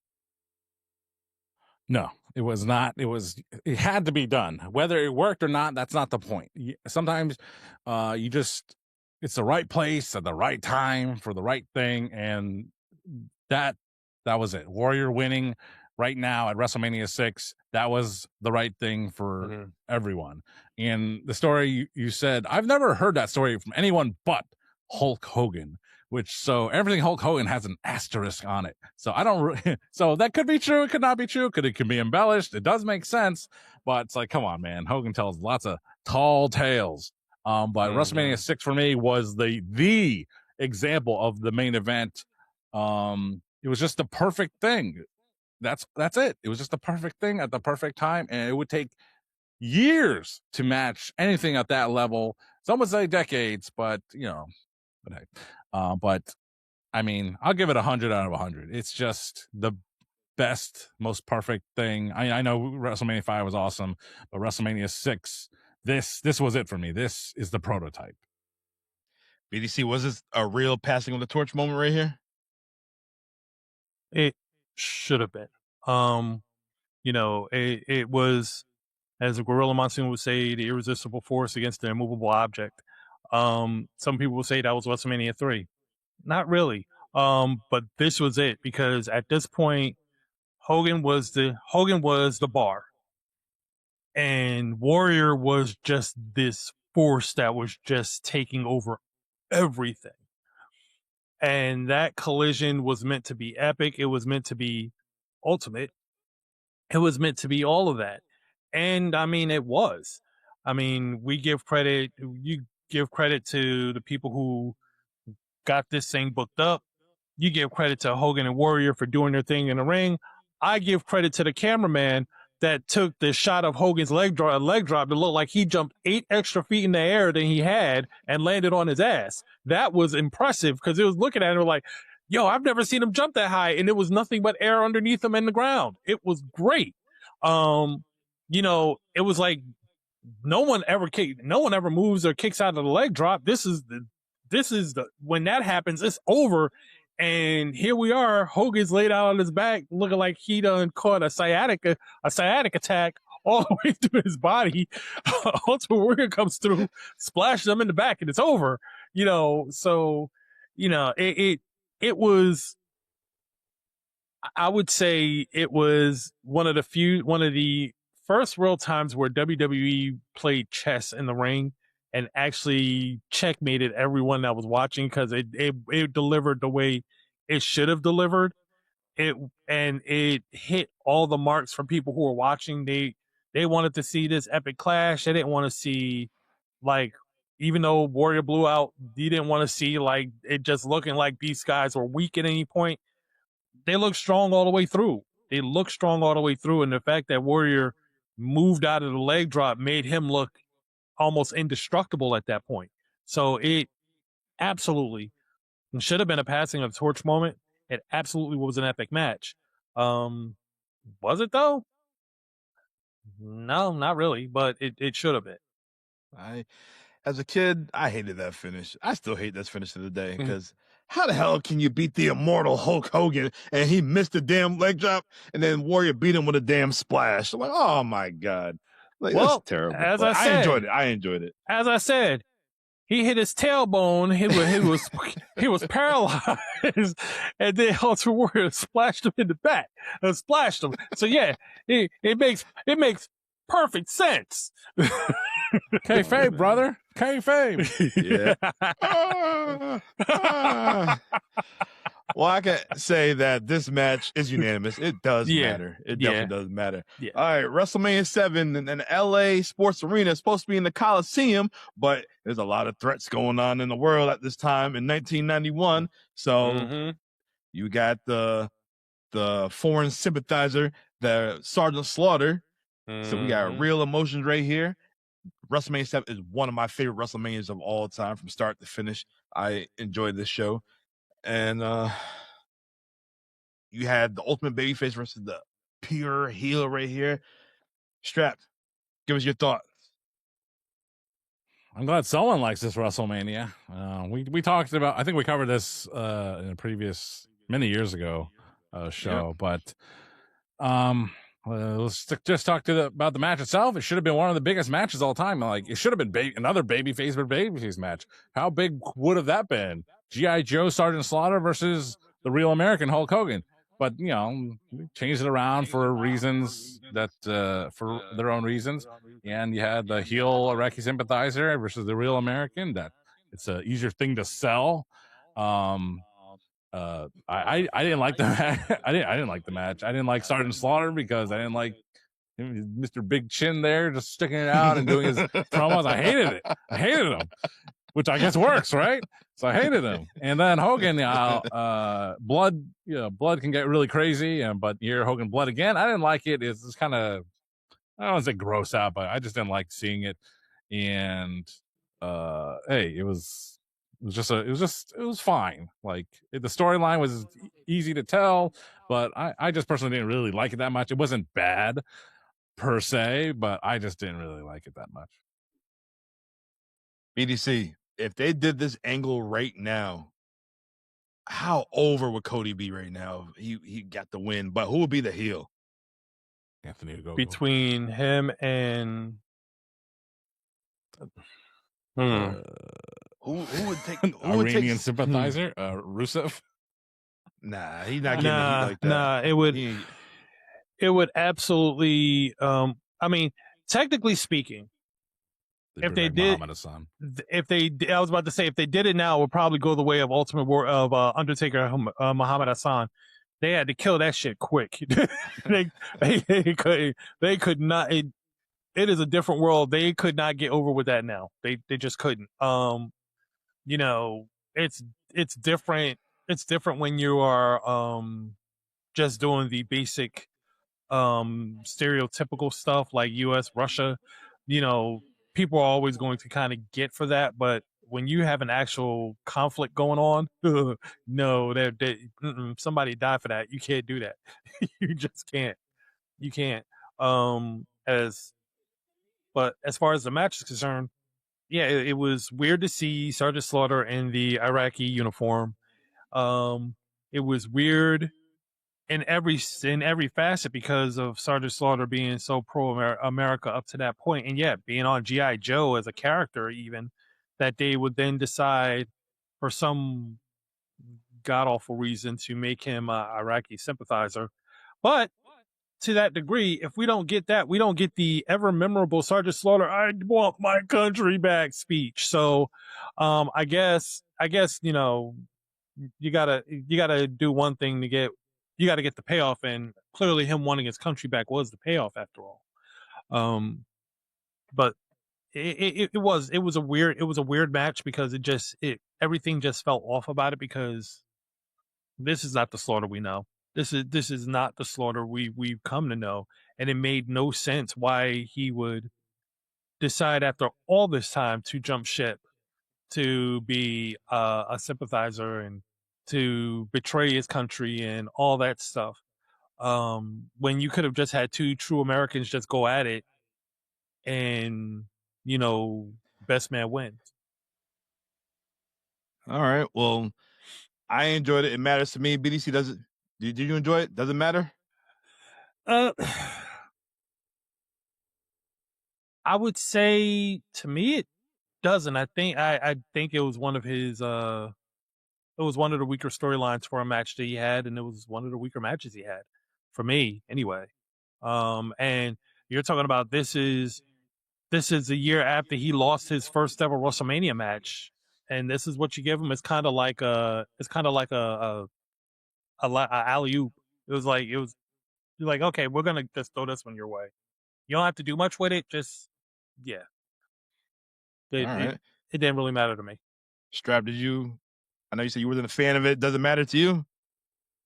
No, It was not. It had to be done. Whether it worked or not, that's not the point. Sometimes, you just it's the right place at the right time for the right thing, and that was it. Warrior winning right now at WrestleMania 6. That was the right thing for everyone. And the story you said, I've never heard that story from anyone but Hulk Hogan. So everything Hulk Hogan has an asterisk on it. So I don't. So that could be true. It could not be true. It can be embellished. It does make sense, but it's like, come on, man. Hogan tells lots of tall tales. But WrestleMania 6 for me was the example of the main event. It was just the perfect thing. That's it. It was just the perfect thing at the perfect time, and it would take years to match anything at that level. Some would say decades, but but hey. But I mean, I'll give it 100 out of 100. It's just the best, most perfect thing. I know WrestleMania 5 was awesome, but WrestleMania 6, this was it for me. This is the prototype. BDC, was this a real passing of the torch moment right here? It should have been. It was, as a Gorilla Monsoon would say, the irresistible force against the immovable object. Some people will say that was WrestleMania 3. Not really. But this was it, because at this point, Hogan was the bar, and Warrior was just this force that was just taking over everything. And that collision was meant to be epic. It was meant to be ultimate. It was meant to be all of that. And I mean, it was. I mean, you give credit to the people who got this thing booked up. You give credit to Hogan and Warrior for doing their thing in the ring. I give credit to the cameraman that took the shot of Hogan's leg drop to look like he jumped 8 extra feet in the air than he had and landed on his ass. That was impressive, because it was looking at him like, yo, I've never seen him jump that high, and it was nothing but air underneath him in the ground. It was great. It was like no one ever moves or kicks out of the leg drop. This is when that happens, it's over. And here we are. Hogan's laid out on his back, looking like he done caught a sciatic attack all the way through his body. Ultimate Warrior comes through, splashes him in the back, and it's over. So it was. I would say it was one of the first real times where WWE played chess in the ring and actually checkmated everyone that was watching, because it delivered the way it should have delivered. It hit all the marks for people who were watching. They wanted to see this epic clash. They didn't want to see, like, even though Warrior blew out, you didn't want to see like it just looking like these guys were weak at any point. They looked strong all the way through. And the fact that Warrior moved out of the leg drop made him look almost indestructible at that point. So it absolutely should have been a passing of the torch moment. It absolutely was an epic match. Was it though? No, not really, but it should have been. As a kid, I hated that finish. I still hate this finish to the day, because how the hell can you beat the immortal Hulk Hogan and he missed the damn leg drop, and then Warrior beat him with a damn splash? I'm like, oh my God. Like, Well, that's terrible. as But I said- I enjoyed it. As I said, he hit his tailbone. He was paralyzed, and then Ultimate Warrior splashed him in the back. Splashed him. So yeah, it makes perfect sense. Kayfabe, brother. Kayfabe. Yeah. Well, I can say that this match is unanimous. It does matter. It definitely does matter. Yeah. All right, WrestleMania 7 in the LA Sports Arena is supposed to be in the Coliseum, but there's a lot of threats going on in the world at this time in 1991. So you got the foreign sympathizer, the Sergeant Slaughter. So we got real emotions right here. WrestleMania 7 is one of my favorite WrestleManias of all time, from start to finish. I enjoyed this show. And you had the ultimate babyface versus the pure heel right here. Strap, give us your thoughts. I'm glad someone likes this WrestleMania. We talked about, I think we covered this in a previous, many years ago show, but let's just talk about the match itself. It should have been one of the biggest matches all time. Like, it should have been another babyface match. How big would have that been? G.I. Joe Sergeant Slaughter versus the real American Hulk Hogan. But, changed it around for reasons for their own reasons. And you had the heel Iraqi sympathizer versus the real American. That it's an easier thing to sell. I didn't like the I didn't like the match. I didn't like Sergeant Slaughter because I didn't like Mr. Big Chin there just sticking it out and doing his promos. I hated it. I hated him, which I guess works, right? So I hated him. And then Hogan, blood, blood can get really crazy. But you're Hogan blood again. I didn't like it. It's just kind of, I don't want to say gross out, but I just didn't like seeing it. And hey, it was fine. Like, the storyline was easy to tell, but I just personally didn't really like it that much. It wasn't bad per se, but I just didn't really like it that much. BDC, if they did this angle right now, how over would Cody be right now? He got the win, but who would be the heel? Anthony Ogogo. Between him and who would take Iranian sympathizer? Rusev? Nah, he's not getting the heat like that. Nah, it would absolutely. I mean, technically speaking, if they did, I was about to say, if they did it now, it would probably go the way of Ultimate War of Undertaker, Muhammad Hassan. They had to kill that shit quick. they could not. It is a different world. They could not get over with that now. They just couldn't. It's different. It's different when you are just doing the basic stereotypical stuff like US, Russia. People are always going to kind of get for that, but when you have an actual conflict going on, no, somebody died for that. You can't do that. You just can't. You can't. But as far as the match is concerned, yeah, it was weird to see Sergeant Slaughter in the Iraqi uniform. It was weird in every facet because of Sergeant Slaughter being so pro America up to that point, and yet being on G.I. Joe as a character, even that they would then decide for some god awful reason to make him an Iraqi sympathizer. But to that degree, if we don't get that, we don't get the ever memorable Sergeant Slaughter "I want my country back" speech. So, I guess you gotta do one thing to get. You got to get the payoff, and clearly him wanting his country back was the payoff after all. But it was a weird match because everything just felt off about it, because this is not the Slaughter we know. This is not the Slaughter we've come to know, and it made no sense why he would decide after all this time to jump ship to be a sympathizer and to betray his country and all that stuff, when you could have just had two true Americans just go at it and best man wins. All right, well, I enjoyed it. It matters to me. BDC, did you enjoy it? Does it matter? I would say to me it doesn't. I think it was one of his it was one of the weaker storylines for a match that he had, and it was one of the weaker matches he had, for me anyway. And you're talking about this is a year after he lost his first ever WrestleMania match, and this is what you give him. It's kind of like a alley-oop. You're like, okay, we're gonna just throw this one your way. You don't have to do much with it. Just yeah. It didn't really matter to me. Strap, I know you said you wasn't a fan of it. Does it matter to you?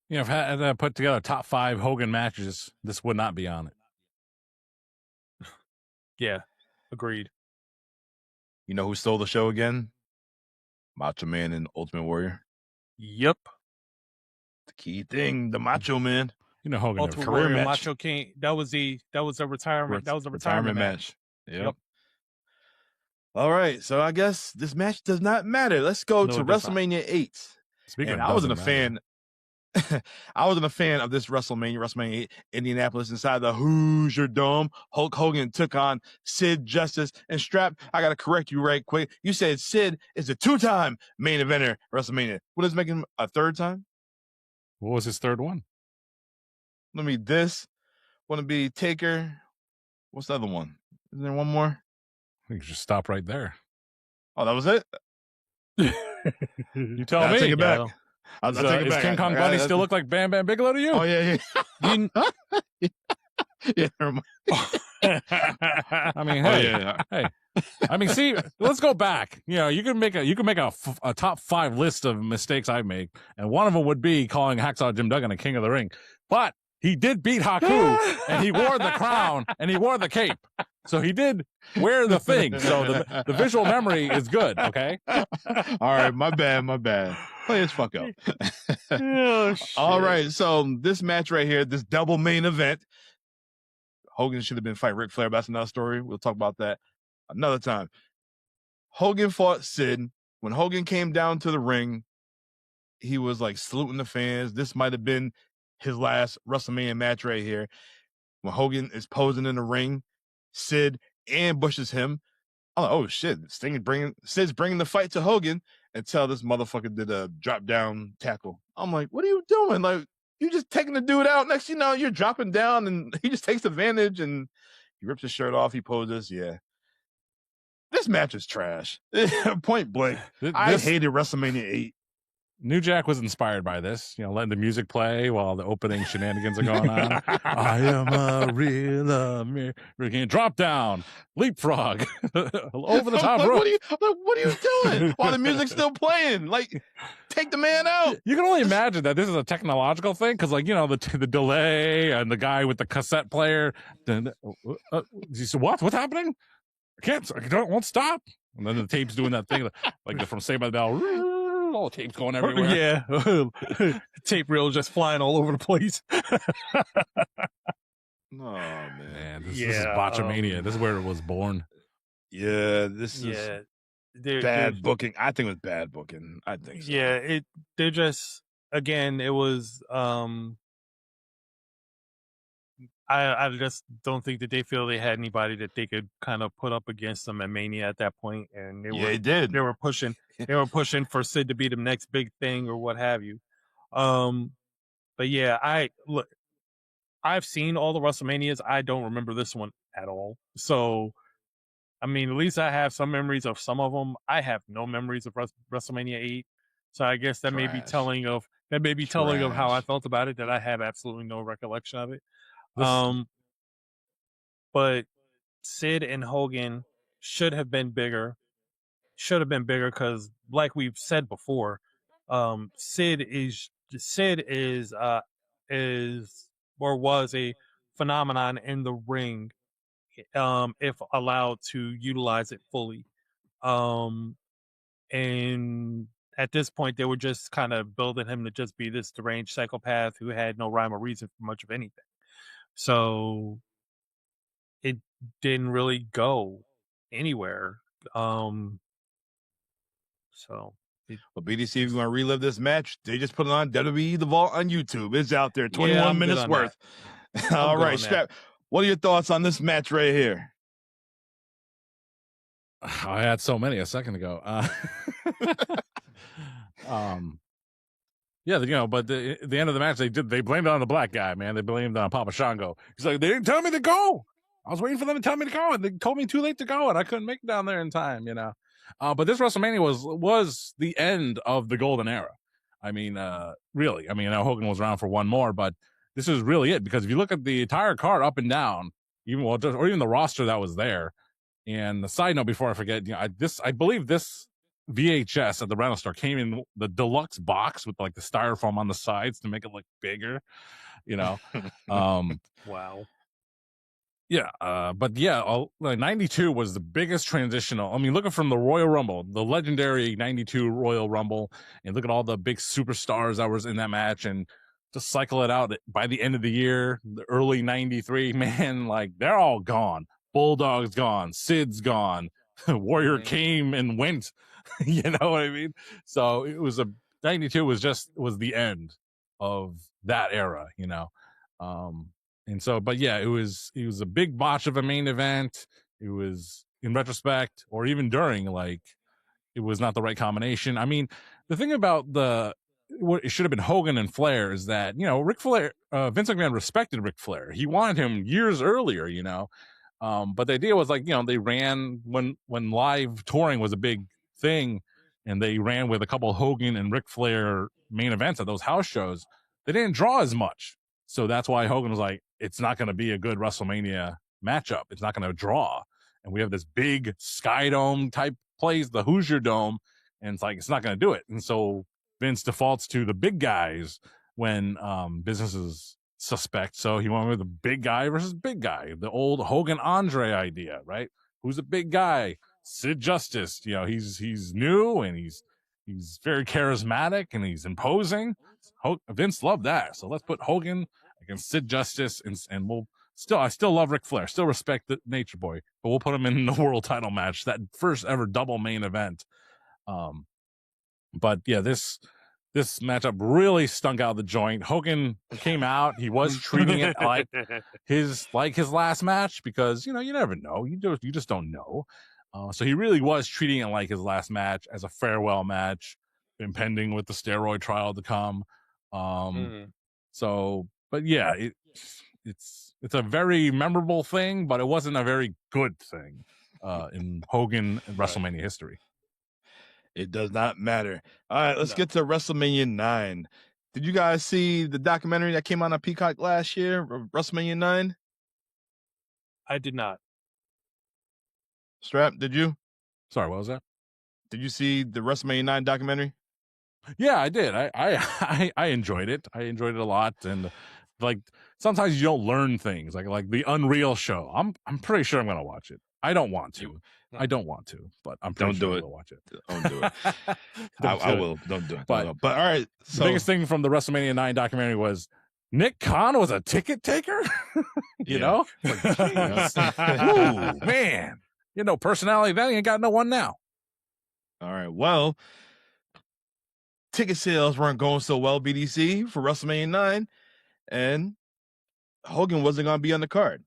If I had to put together top 5 Hogan matches, this would not be on it. Yeah, agreed. You know who stole the show again? Macho Man and Ultimate Warrior. Yep. The key thing, the Macho Man. Hogan Ultimate career Warrior, match. Macho King. That was a retirement. That was a retirement match. Yep. All right, so I guess this match does not matter. Let's go to WrestleMania 8. Speaking and of I wasn't a doesn't fan. I wasn't a fan of this WrestleMania 8, Indianapolis, inside the Hoosier Dome. Hulk Hogan took on Sid Justice and Strap. I got to correct you right quick. You said Sid is a 2-time main eventer WrestleMania. What does make him a 3rd time? What was his 3rd one? Let me this. Want to be Taker. What's the other one? Is there one more? I think you should stop right there. Oh, that was it? You tell I'll me. take it back. Yeah. I'll take it Does back. King Kong Bunny still look like Bam Bam Bigelow to you? Oh, yeah. Yeah, never mind. I mean, hey, hey. I mean, see, let's go back. You know, you can make a top 5 list of mistakes I make, and one of them would be calling Hacksaw Jim Duggan a king of the ring. But he did beat Haku, and he wore the crown, and he wore the cape. So he did wear the thing. So the visual memory is good, okay? All right, my bad. Play his fuck up. Oh, shit. All right, so this match right here, this double main event, Hogan should have been fighting Ric Flair, but that's another story. We'll talk about that another time. Hogan fought Sid. When Hogan came down to the ring, he was like saluting the fans. This might have been his last WrestleMania match right here. When Hogan is posing in the ring, Sid ambushes him. I'm like, oh shit, Sid's bringing the fight to Hogan until this motherfucker did a drop down tackle. I'm like, what are you doing? Like, you just taking the dude out. Next, you're dropping down, and he just takes advantage, and he rips his shirt off. He poses. Yeah, this match is trash. Point blank. I hated WrestleMania 8. New Jack was inspired by this, you know, letting the music play while the opening shenanigans are going on. I am a real American. Drop down, leapfrog, over the top rope. What are you doing while the music's still playing? Like, take the man out. You can only imagine that this is a technological thing because, like, you know, the delay and the guy with the cassette player. He said, "What's happening? Won't stop." And then the tape's doing that thing, like from Saved by the Bell. All the tape's going everywhere. Yeah. Tape reel just flying all over the place. Oh, man. This is botchamania. This is where it was born. Yeah, this is bad booking. I think it was bad booking. I think so. Yeah, they're just, again, it was, I just don't think that they feel they had anybody that they could kind of put up against them at Mania at that point, and they did. They were pushing for Sid to be the next big thing or what have you. But yeah, I've seen all the WrestleManias. I don't remember this one at all. So, I mean, at least I have some memories of some of them. I have no memories of WrestleMania 8. So I guess that may be telling of how I felt about it. That I have absolutely no recollection of it. But Sid and Hogan should have been bigger because, like we've said before, Sid is or was a phenomenon in the ring, if allowed to utilize it fully. And at this point, they were just kind of building him to just be this deranged psychopath who had no rhyme or reason for much of anything. So it didn't really go anywhere. Well, BDC, if you want to relive this match, they just put it on WWE The Vault on YouTube. It's out there, 21 minutes worth. All right, Strap, what are your thoughts on this match right here? I had so many a second ago. Yeah, you know, but the end of the match, they blamed it on the black guy, man. They blamed it on Papa Shango. He's like, they didn't tell me to go. I was waiting for them to tell me to go, and they told me too late to go, and I couldn't make it down there in time, you know. But this WrestleMania was the end of the golden era. I mean, really. I mean, I know Hogan was around for one more, but this is really it, because if you look at the entire card up and down, even the roster that was there. And the side note, before I forget, you know, I believe this VHS at the rental store came in the deluxe box with like the styrofoam on the sides to make it look bigger, you know. Wow. Yeah, but yeah, 92 was the biggest transitional. I mean, looking from the Royal Rumble, the legendary 92 Royal Rumble, and look at all the big superstars that was in that match, and just cycle it out by the end of the year, the early 93, man, like they're all gone. Bulldog's gone, Sid's gone, Warrior came and went. You know what I mean? So it was 92 was the end. of that era, and so, but yeah, it was a big botch of a main event. It was, in retrospect, or even during, like, it was not the right combination. I mean, the thing about what it should have been Hogan and Flair is that, Ric Flair, Vince McMahon respected Ric Flair. He wanted him years earlier, but the idea was, like, they ran when live touring was a big thing, and they ran with a couple Hogan and Ric Flair main events at those house shows. They didn't draw as much. So that's why Hogan was like, it's not going to be a good WrestleMania matchup. It's not going to draw. And we have this big Sky Dome type place, the Hoosier Dome, and it's like, it's not going to do it. And so Vince defaults to the big guys when business is suspect. So he went with the big guy versus big guy, the old Hogan Andre idea, right? Who's a big guy? Sid Justice. He's new, and he's very charismatic, and he's imposing. Vince loved that. So let's put Hogan against Sid Justice, and I still love Ric Flair, still respect the Nature Boy, but we'll put him in the world title match, that first ever double main event. But yeah, this matchup really stunk out the joint. Hogan came out. He was treating it like his last match, because, you never know. You just don't know. So he really was treating it like his last match, as a farewell match, impending with the steroid trial to come. So, but yeah, it's a very memorable thing, but it wasn't a very good thing in Hogan and WrestleMania history. It does not matter. All right, let's get to WrestleMania 9. Did you guys see the documentary that came out on Peacock last year, WrestleMania 9? I did not. Strap, did you? Sorry, what was that? Did you see the WrestleMania 9 documentary? Yeah, I did. I enjoyed it. I enjoyed it a lot, and like, sometimes you don't learn things, like the Unreal show. I'm pretty sure I'm gonna watch it. I don't want to. But I'm pretty sure I'm gonna watch it. Don't do it. I will. Don't do it. But all right. So, the biggest thing from the WrestleMania 9 documentary was Nick Khan was a ticket taker. you know? Like, ooh, man. Personality then, he ain't got no one now. All right. Well, ticket sales weren't going so well, BDC, for WrestleMania 9, and Hogan wasn't going to be on the card.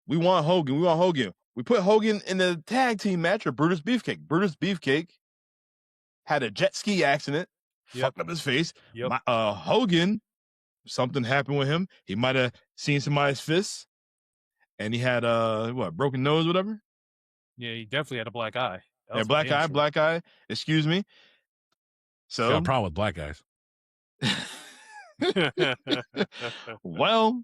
We want Hogan. We put Hogan in the tag team match with Brutus Beefcake. Brutus Beefcake had a jet ski accident, fucked up his face. Hogan, something happened with him. He might have seen somebody's fists, and he had broken nose, whatever. Yeah, he definitely had a black eye. Yeah, black eye. Excuse me. So, got a problem with black guys. Well,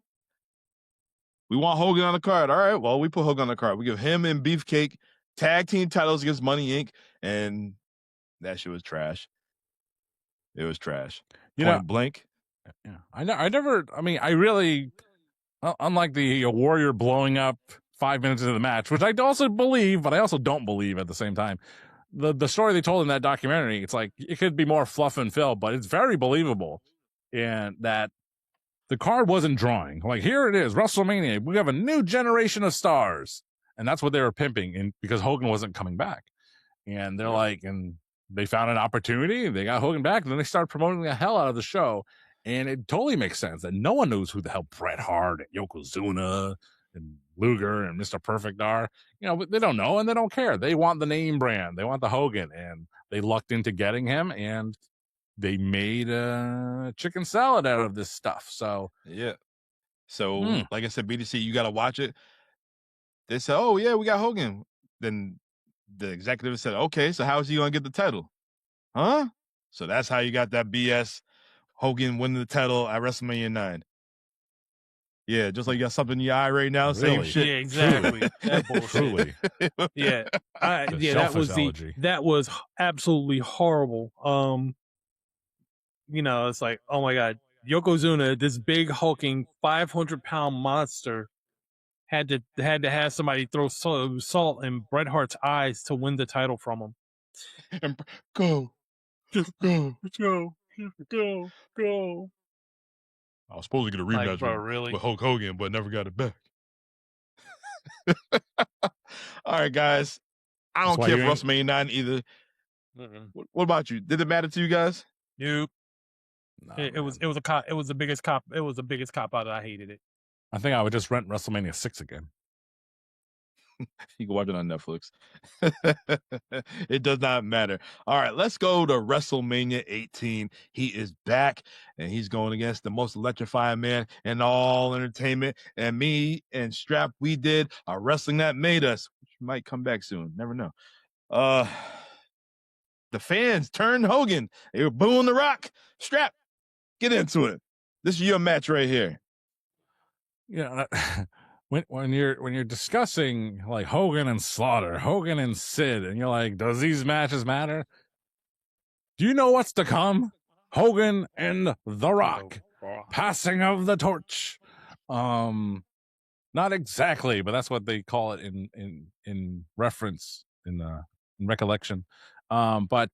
we want Hogan on the card. All right. Well, we put Hogan on the card. We give him and Beefcake tag team titles against Money Inc. And that shit was trash. It was trash. Point blank. Yeah. I really, unlike the Warrior blowing up 5 minutes into the match, which I also believe, but I also don't believe at the same time. The story they told in that documentary, it's like, it could be more fluff and fill, but it's very believable. And that the card wasn't drawing. Like, here it is, WrestleMania. We have a new generation of stars. And that's what they were pimping, and because Hogan wasn't coming back. And they're like, and they found an opportunity, they got Hogan back, and then they started promoting the hell out of the show. And it totally makes sense that no one knows who the hell Bret Hart and Yokozuna and Luger and Mr. Perfect are. They don't know, and they don't care. They want the name brand. They want the Hogan, and they lucked into getting him, and they made a chicken salad out of this stuff. So yeah. So like I said, BDC, you got to watch it. They said, "Oh yeah, we got Hogan." Then the executive said, "Okay, so how is he going to get the title?" Huh? So that's how you got that BS Hogan winning the title at WrestleMania 9. Yeah, just like you got something in your eye right now, really? Same shit. Yeah, exactly. That bullshit. Truly. Yeah, that was absolutely horrible. It's like, oh my god, Yokozuna, this big hulking 500-pound monster, had to have somebody throw salt in Bret Hart's eyes to win the title from him. And go. I was supposed to get a rematch with Hulk Hogan, but never got it back. All right, guys. I don't care for WrestleMania 9 either. What about you? Did it matter to you guys? Nope. Nah, It man. was a cop. It was the biggest cop. It was the biggest cop out. I hated it. I think I would just rent WrestleMania 6 again. You can watch it on Netflix. It does not matter. All right, let's go to WrestleMania 18. He is back, and he's going against the most electrifying man in all entertainment. And me and Strap, we did a Wrestling That Made Us, which might come back soon. Never know. The fans turned Hogan. They were booing The Rock. Strap, get into it. This is your match right here. Yeah, when you're discussing like Hogan and Slaughter, Hogan and Sid, and you're like, does these matches matter? Do you know what's to come? Hogan and The Rock, passing of the torch. Not exactly, but that's what they call it in reference in recollection. But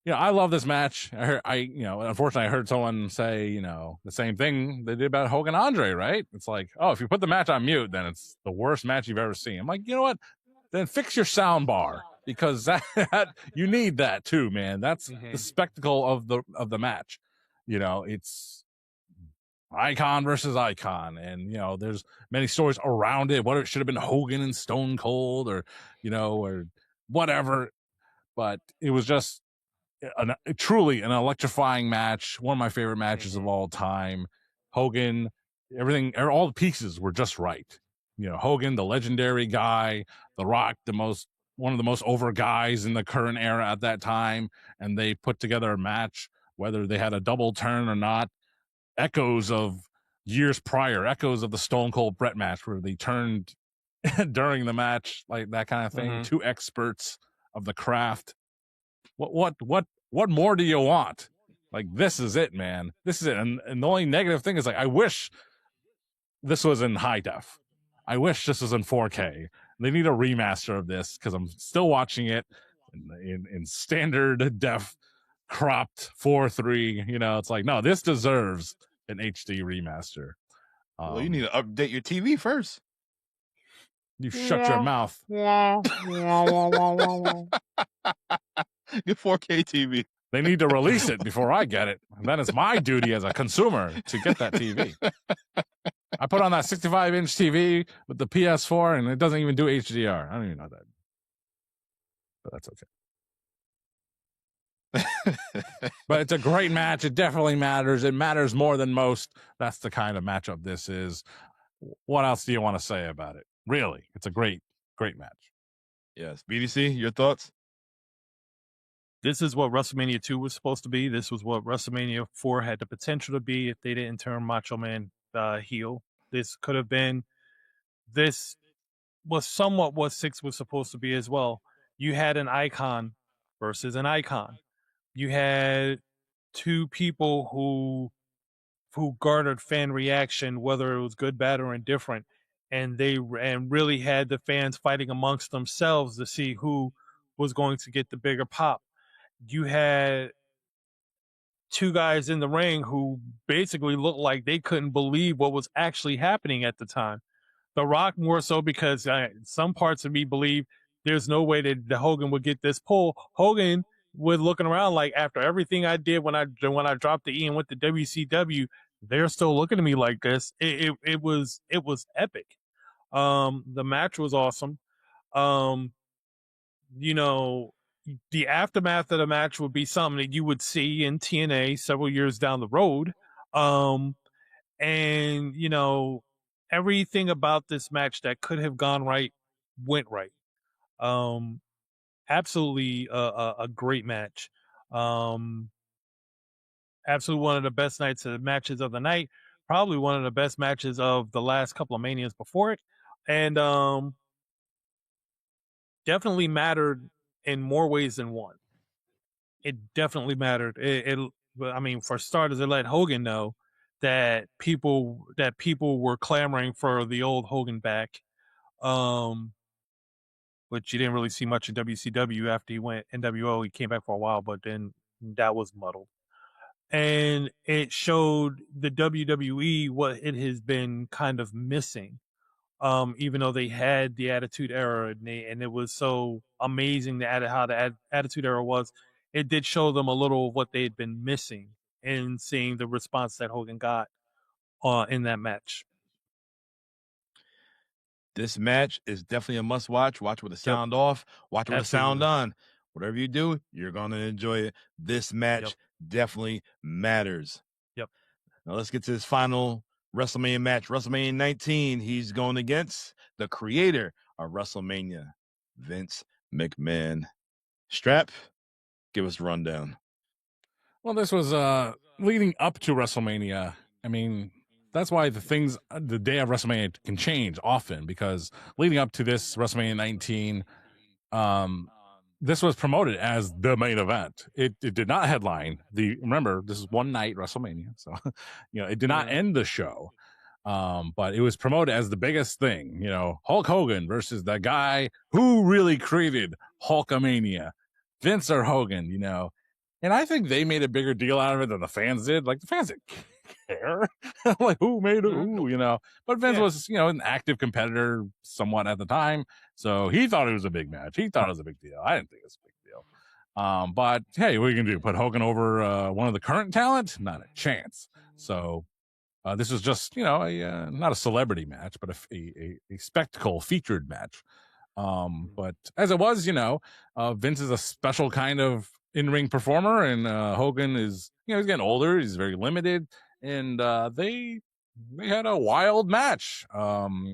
I love this match. Unfortunately, I heard someone say, the same thing they did about Hogan Andre, right? It's like, oh, if you put the match on mute, then it's the worst match you've ever seen. I'm like, you know what? Then fix your sound bar, because that you need that too, man. That's the spectacle of the match. It's icon versus icon, and there's many stories around it. What it should have been Hogan and Stone Cold, or or whatever. But it was just truly an electrifying match, one of my favorite matches of all time. Hogan, everything, all the pieces were just right. Hogan, the legendary guy, The Rock, one of the most over guys in the current era at that time, and they put together a match, whether they had a double turn or not. Echoes of years prior, echoes of the Stone Cold Bret match, where they turned during the match, like that kind of thing. Two experts of the craft. What more do you want? Like, this is it, man. This is it. And the only negative thing is, like, I wish this was in high def. I wish this was in 4K. They need a remaster of this, because I'm still watching it in standard def, cropped 4:3. It's like, no, this deserves an HD remaster. Well, you need to update your TV first. You shut your mouth. Get 4K TV. They need to release it before I get it. And then it's my duty as a consumer to get that TV. I put on that 65-inch TV with the PS4, and it doesn't even do HDR. I don't even know that. But that's okay. But it's a great match. It definitely matters. It matters more than most. That's the kind of matchup this is. What else do you want to say about it? Really, it's a great, great match. Yes. BDC, your thoughts? This is what WrestleMania 2 was supposed to be. This was what WrestleMania 4 had the potential to be if they didn't turn Macho Man heel. This could have been, this was somewhat what 6 was supposed to be as well. You had an icon versus an icon. You had two people who garnered fan reaction, whether it was good, bad, or indifferent, and really had the fans fighting amongst themselves to see who was going to get the bigger pop. You had two guys in the ring who basically looked like they couldn't believe what was actually happening at the time. The Rock more so because some parts of me believe there's no way that Hogan would get this pull. Hogan was looking around like, after everything I did when I dropped the E and went to WCW, they're still looking at me like this. It was epic. The match was awesome. The aftermath of the match would be something that you would see in TNA several years down the road. And everything about this match that could have gone right went right. Absolutely a great match. Absolutely one of the best matches of the night. Probably one of the best matches of the last couple of Manias before it. And definitely mattered in more ways than one. It definitely mattered. I mean, for starters, it let Hogan know that people were clamoring for the old Hogan back. Which you didn't really see much in WCW after he went NWO. He came back for a while, but then that was muddled. And it showed the WWE what it has been kind of missing. Even though they had the Attitude Era and it was so amazing how the Attitude Era was, it did show them a little of what they had been missing. in seeing the response that Hogan got in that match. This match is definitely a must watch. Watch with the Yep. sound off. Watch with the sound Absolutely. on. Whatever you do, you're going to enjoy it. This match Yep. definitely matters. Yep. Now let's get to this final WrestleMania match. WrestleMania 19. He's going against the creator of WrestleMania, Vince McMahon. Strap, give us a rundown. Well, this was leading up to WrestleMania. I mean, that's why the day of WrestleMania can change often, because leading up to this WrestleMania 19, this was promoted as the main event. It did not headline remember, this is one night WrestleMania, so it did not end the show. But it was promoted as the biggest thing, Hulk Hogan versus the guy who really created Hulkamania, Vince or Hogan, And I think they made a bigger deal out of it than the fans did. Like, the fans didn't care. Like, who made it? Who, But Vince was, an active competitor somewhat at the time. So he thought it was a big match. He thought it was a big deal. I didn't think it was a big deal. But hey, what are you going to do? Put Hogan over one of the current talent? Not a chance. So this was just, not a celebrity match, but a spectacle featured match. But as it was, Vince is a special kind of in-ring performer, and Hogan is, he's getting older. He's very limited, and they had a wild match.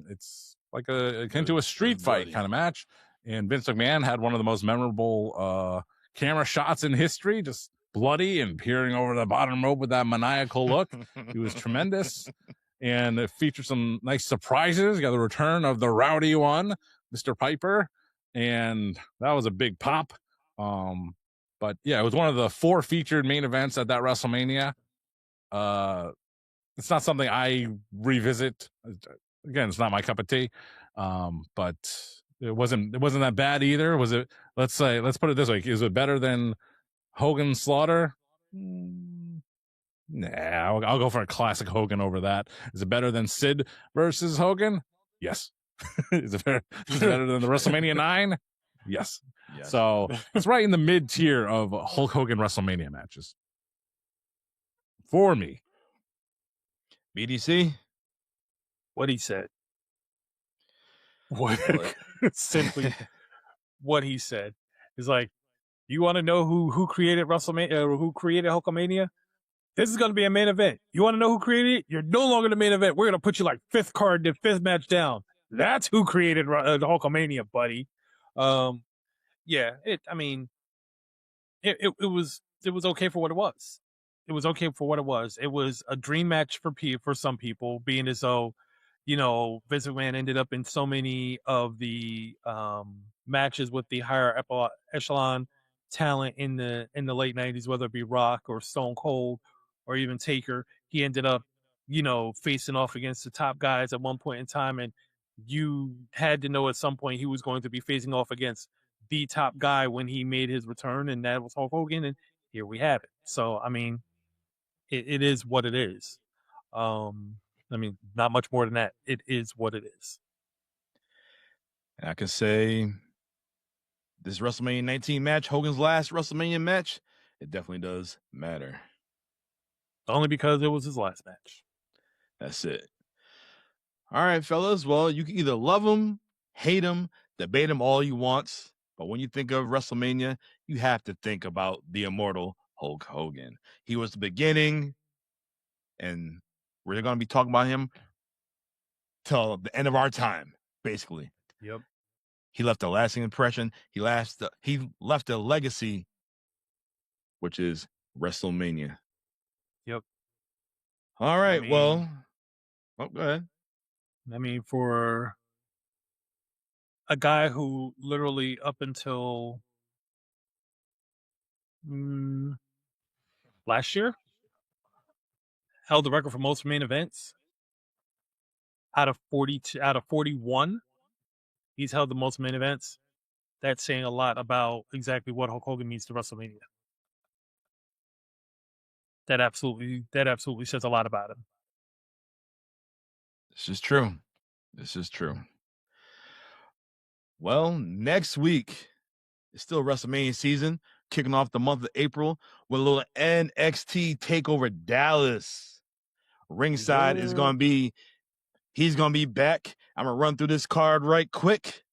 It's like akin to a street fight kind of match, and Vince McMahon had one of the most memorable camera shots in history, just bloody and peering over the bottom rope with that maniacal look. He was tremendous, and it featured some nice surprises. You got the return of the rowdy one, Mr. Piper, and that was a big pop. But yeah, it was one of the 4 featured main events at that WrestleMania. It's not something I revisit. Again, it's not my cup of tea. But it wasn't that bad either. Was it? Let's put it this way: is it better than Hogan Slaughter? Nah, I'll go for a classic Hogan over that. Is it better than Sid versus Hogan? Yes. Is it better than the WrestleMania 9? Yes. So it's right in the mid tier of Hulk Hogan WrestleMania matches for me. BDC, What he said. Simply what he said is like, you want to know who created WrestleMania, or who created Hulkamania? This is going to be a main event. You want to know who created it? You're no longer the main event. We're going to put you like 5th card, the 5th match down. That's who created the Hulkamania, buddy. It was okay for what it was. It was okay for what it was. It was a dream match for some people, being as though, Vince McMahon ended up in so many of the matches with the higher echelon talent in the late 90s, whether it be Rock or Stone Cold or even Taker. He ended up, facing off against the top guys at one point in time, and you had to know at some point he was going to be facing off against the top guy when he made his return, and that was Hulk Hogan, and here we have it. So, I mean, it is what it is. Not much more than that. It is what it is. And I can say this WrestleMania 19 match, Hogan's last WrestleMania match, it definitely does matter. Only because it was his last match. That's it. All right, fellas. Well, you can either love him, hate him, debate him all you want, but when you think of WrestleMania, you have to think about the immortal Hulk Hogan. He was the beginning, and we're going to be talking about him till the end of our time, basically. Yep. He left a lasting impression. He left a legacy, which is WrestleMania. Yep. All right. Go ahead. For a guy who literally up until last year held the record for most main events out of 41, he's held the most main events. That's saying a lot about exactly what Hulk Hogan means to WrestleMania. That absolutely says a lot about him. This is true. Well, next week is still WrestleMania season. kicking off the month of April with a little NXT TakeOver Dallas. Ringside is going to be, he's going to be back. I'm going to run through this card right quick.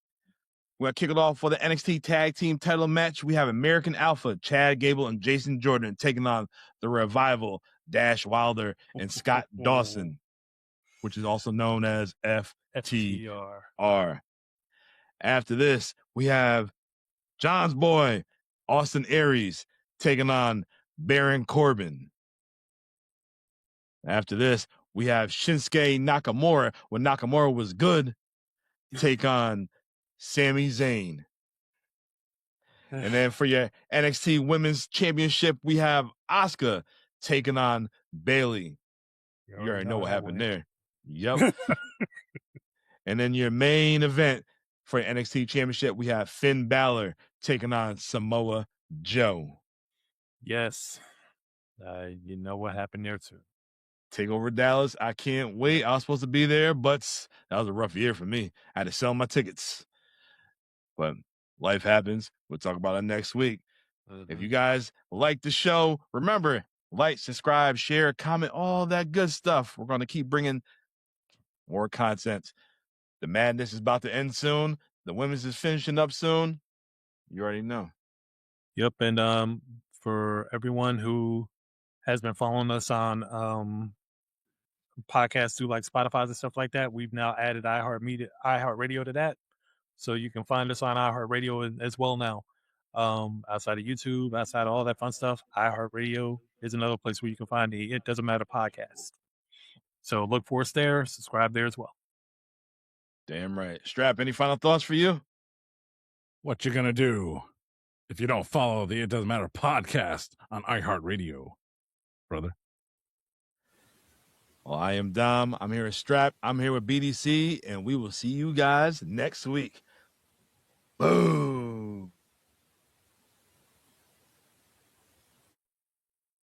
We're going to kick it off for the NXT Tag Team title match. We have American Alpha, Chad Gable and Jason Jordan taking on the Revival, Dash Wilder and Scott Dawson, which is also known as FTR. After this, we have John's boy, Austin Aries, taking on Baron Corbin. After this, we have Shinsuke Nakamura, when Nakamura was good, take on Sami Zayn. And then for your NXT Women's Championship, we have Asuka taking on Bayley. You already know what happened there. Yep. And then your main event for NXT Championship, we have Finn Balor taking on Samoa Joe. Yes. You know what happened there, too. TakeOver Dallas. I can't wait. I was supposed to be there, but that was a rough year for me. I had to sell my tickets. But life happens. We'll talk about it next week. If you guys like the show, remember, like, subscribe, share, comment, all that good stuff. We're going to keep bringing more content. The madness is about to end soon. The women's is finishing up soon. You already know. Yep. And for everyone who has been following us on podcasts through like Spotify and stuff like that, we've now added iHeartRadio to that. So you can find us on iHeartRadio as well now. Outside of YouTube, outside of all that fun stuff, iHeartRadio is another place where you can find the It Doesn't Matter podcast. So look for us there. Subscribe there as well. Damn right. Strap, any final thoughts for you? What you gonna do if you don't follow the It Doesn't Matter podcast on iHeartRadio, brother? Well, I am Dom. I'm here with Strap. I'm here with BDC, and we will see you guys next week. Boom.